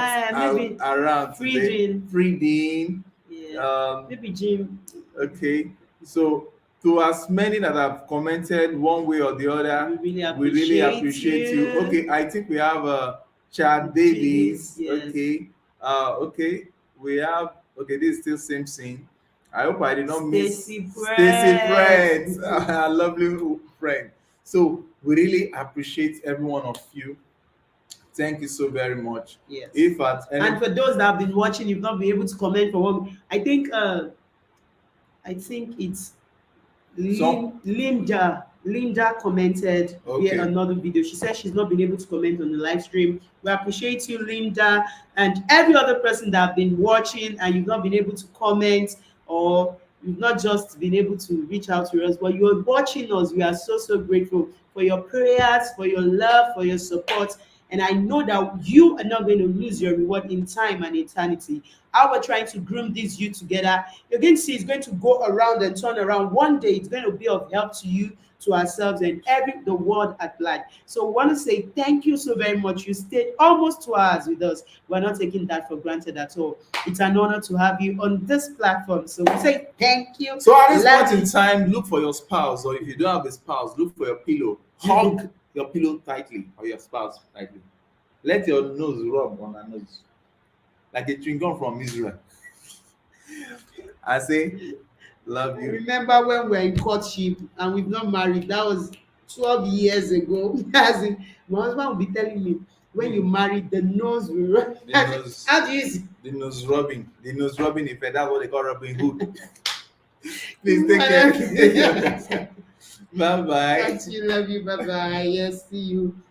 Speaker 2: Maybe
Speaker 1: around
Speaker 2: Free
Speaker 1: today.
Speaker 2: Dream.
Speaker 1: Freedin,
Speaker 2: Yeah.
Speaker 1: um,
Speaker 2: Maybe Jim.
Speaker 1: okay, so to as many that have commented one way or the
Speaker 2: We
Speaker 1: other,
Speaker 2: really
Speaker 1: we really
Speaker 2: appreciate
Speaker 1: appreciate you.
Speaker 2: you.
Speaker 1: Okay, I think we have Chad Davis.
Speaker 2: Yes.
Speaker 1: Okay, okay, we have, okay, this is still same scene. I hope I did not miss
Speaker 2: Stacy
Speaker 1: Stacy
Speaker 2: Pratt.
Speaker 1: Pratt, a lovely friend. So we really appreciate every one of you. Thank you so very much.
Speaker 2: Yes.
Speaker 1: If at
Speaker 2: And
Speaker 1: any
Speaker 2: for those that have been watching, you've not been able to comment for one. I think it's
Speaker 1: some
Speaker 2: Linda commented via
Speaker 1: okay.
Speaker 2: another video. She said she's not been able to comment on the live stream. We appreciate you, Linda, and every other person that have been watching and you've not been able to comment, or you've not just been able to reach out to us, but you're watching us. We are so grateful for your prayers, for your love, for your support. And I know that you are not going to lose your reward in time and eternity. How we're trying to groom this youth together, you're going to see it's going to go around and turn around. One day it's going to be of help to you, to ourselves, and every the world at large. So we want to say thank you so very much. You stayed almost 2 hours with us. We're not taking that for granted at all. It's an honor to have you on this platform. So we say thank you.
Speaker 1: So at this
Speaker 2: Love
Speaker 1: point in
Speaker 2: you.
Speaker 1: time, look for your spouse, or if you don't have a spouse, look for your pillow. Hug your pillow tightly, or your spouse tightly. Let your nose rub on her nose like a chewing gum from Israel. I say, love you.
Speaker 2: Remember when we were in courtship and we've not married? That was 12 years ago. As in, my husband will be telling me, when you married, the nose will run.
Speaker 1: The nose,
Speaker 2: How do you see?
Speaker 1: the nose rubbing effect. That's what they call Robin Hood. Please take care. Take care of yourself. Bye bye.
Speaker 2: Thank you, love you, bye bye. Yes, see you.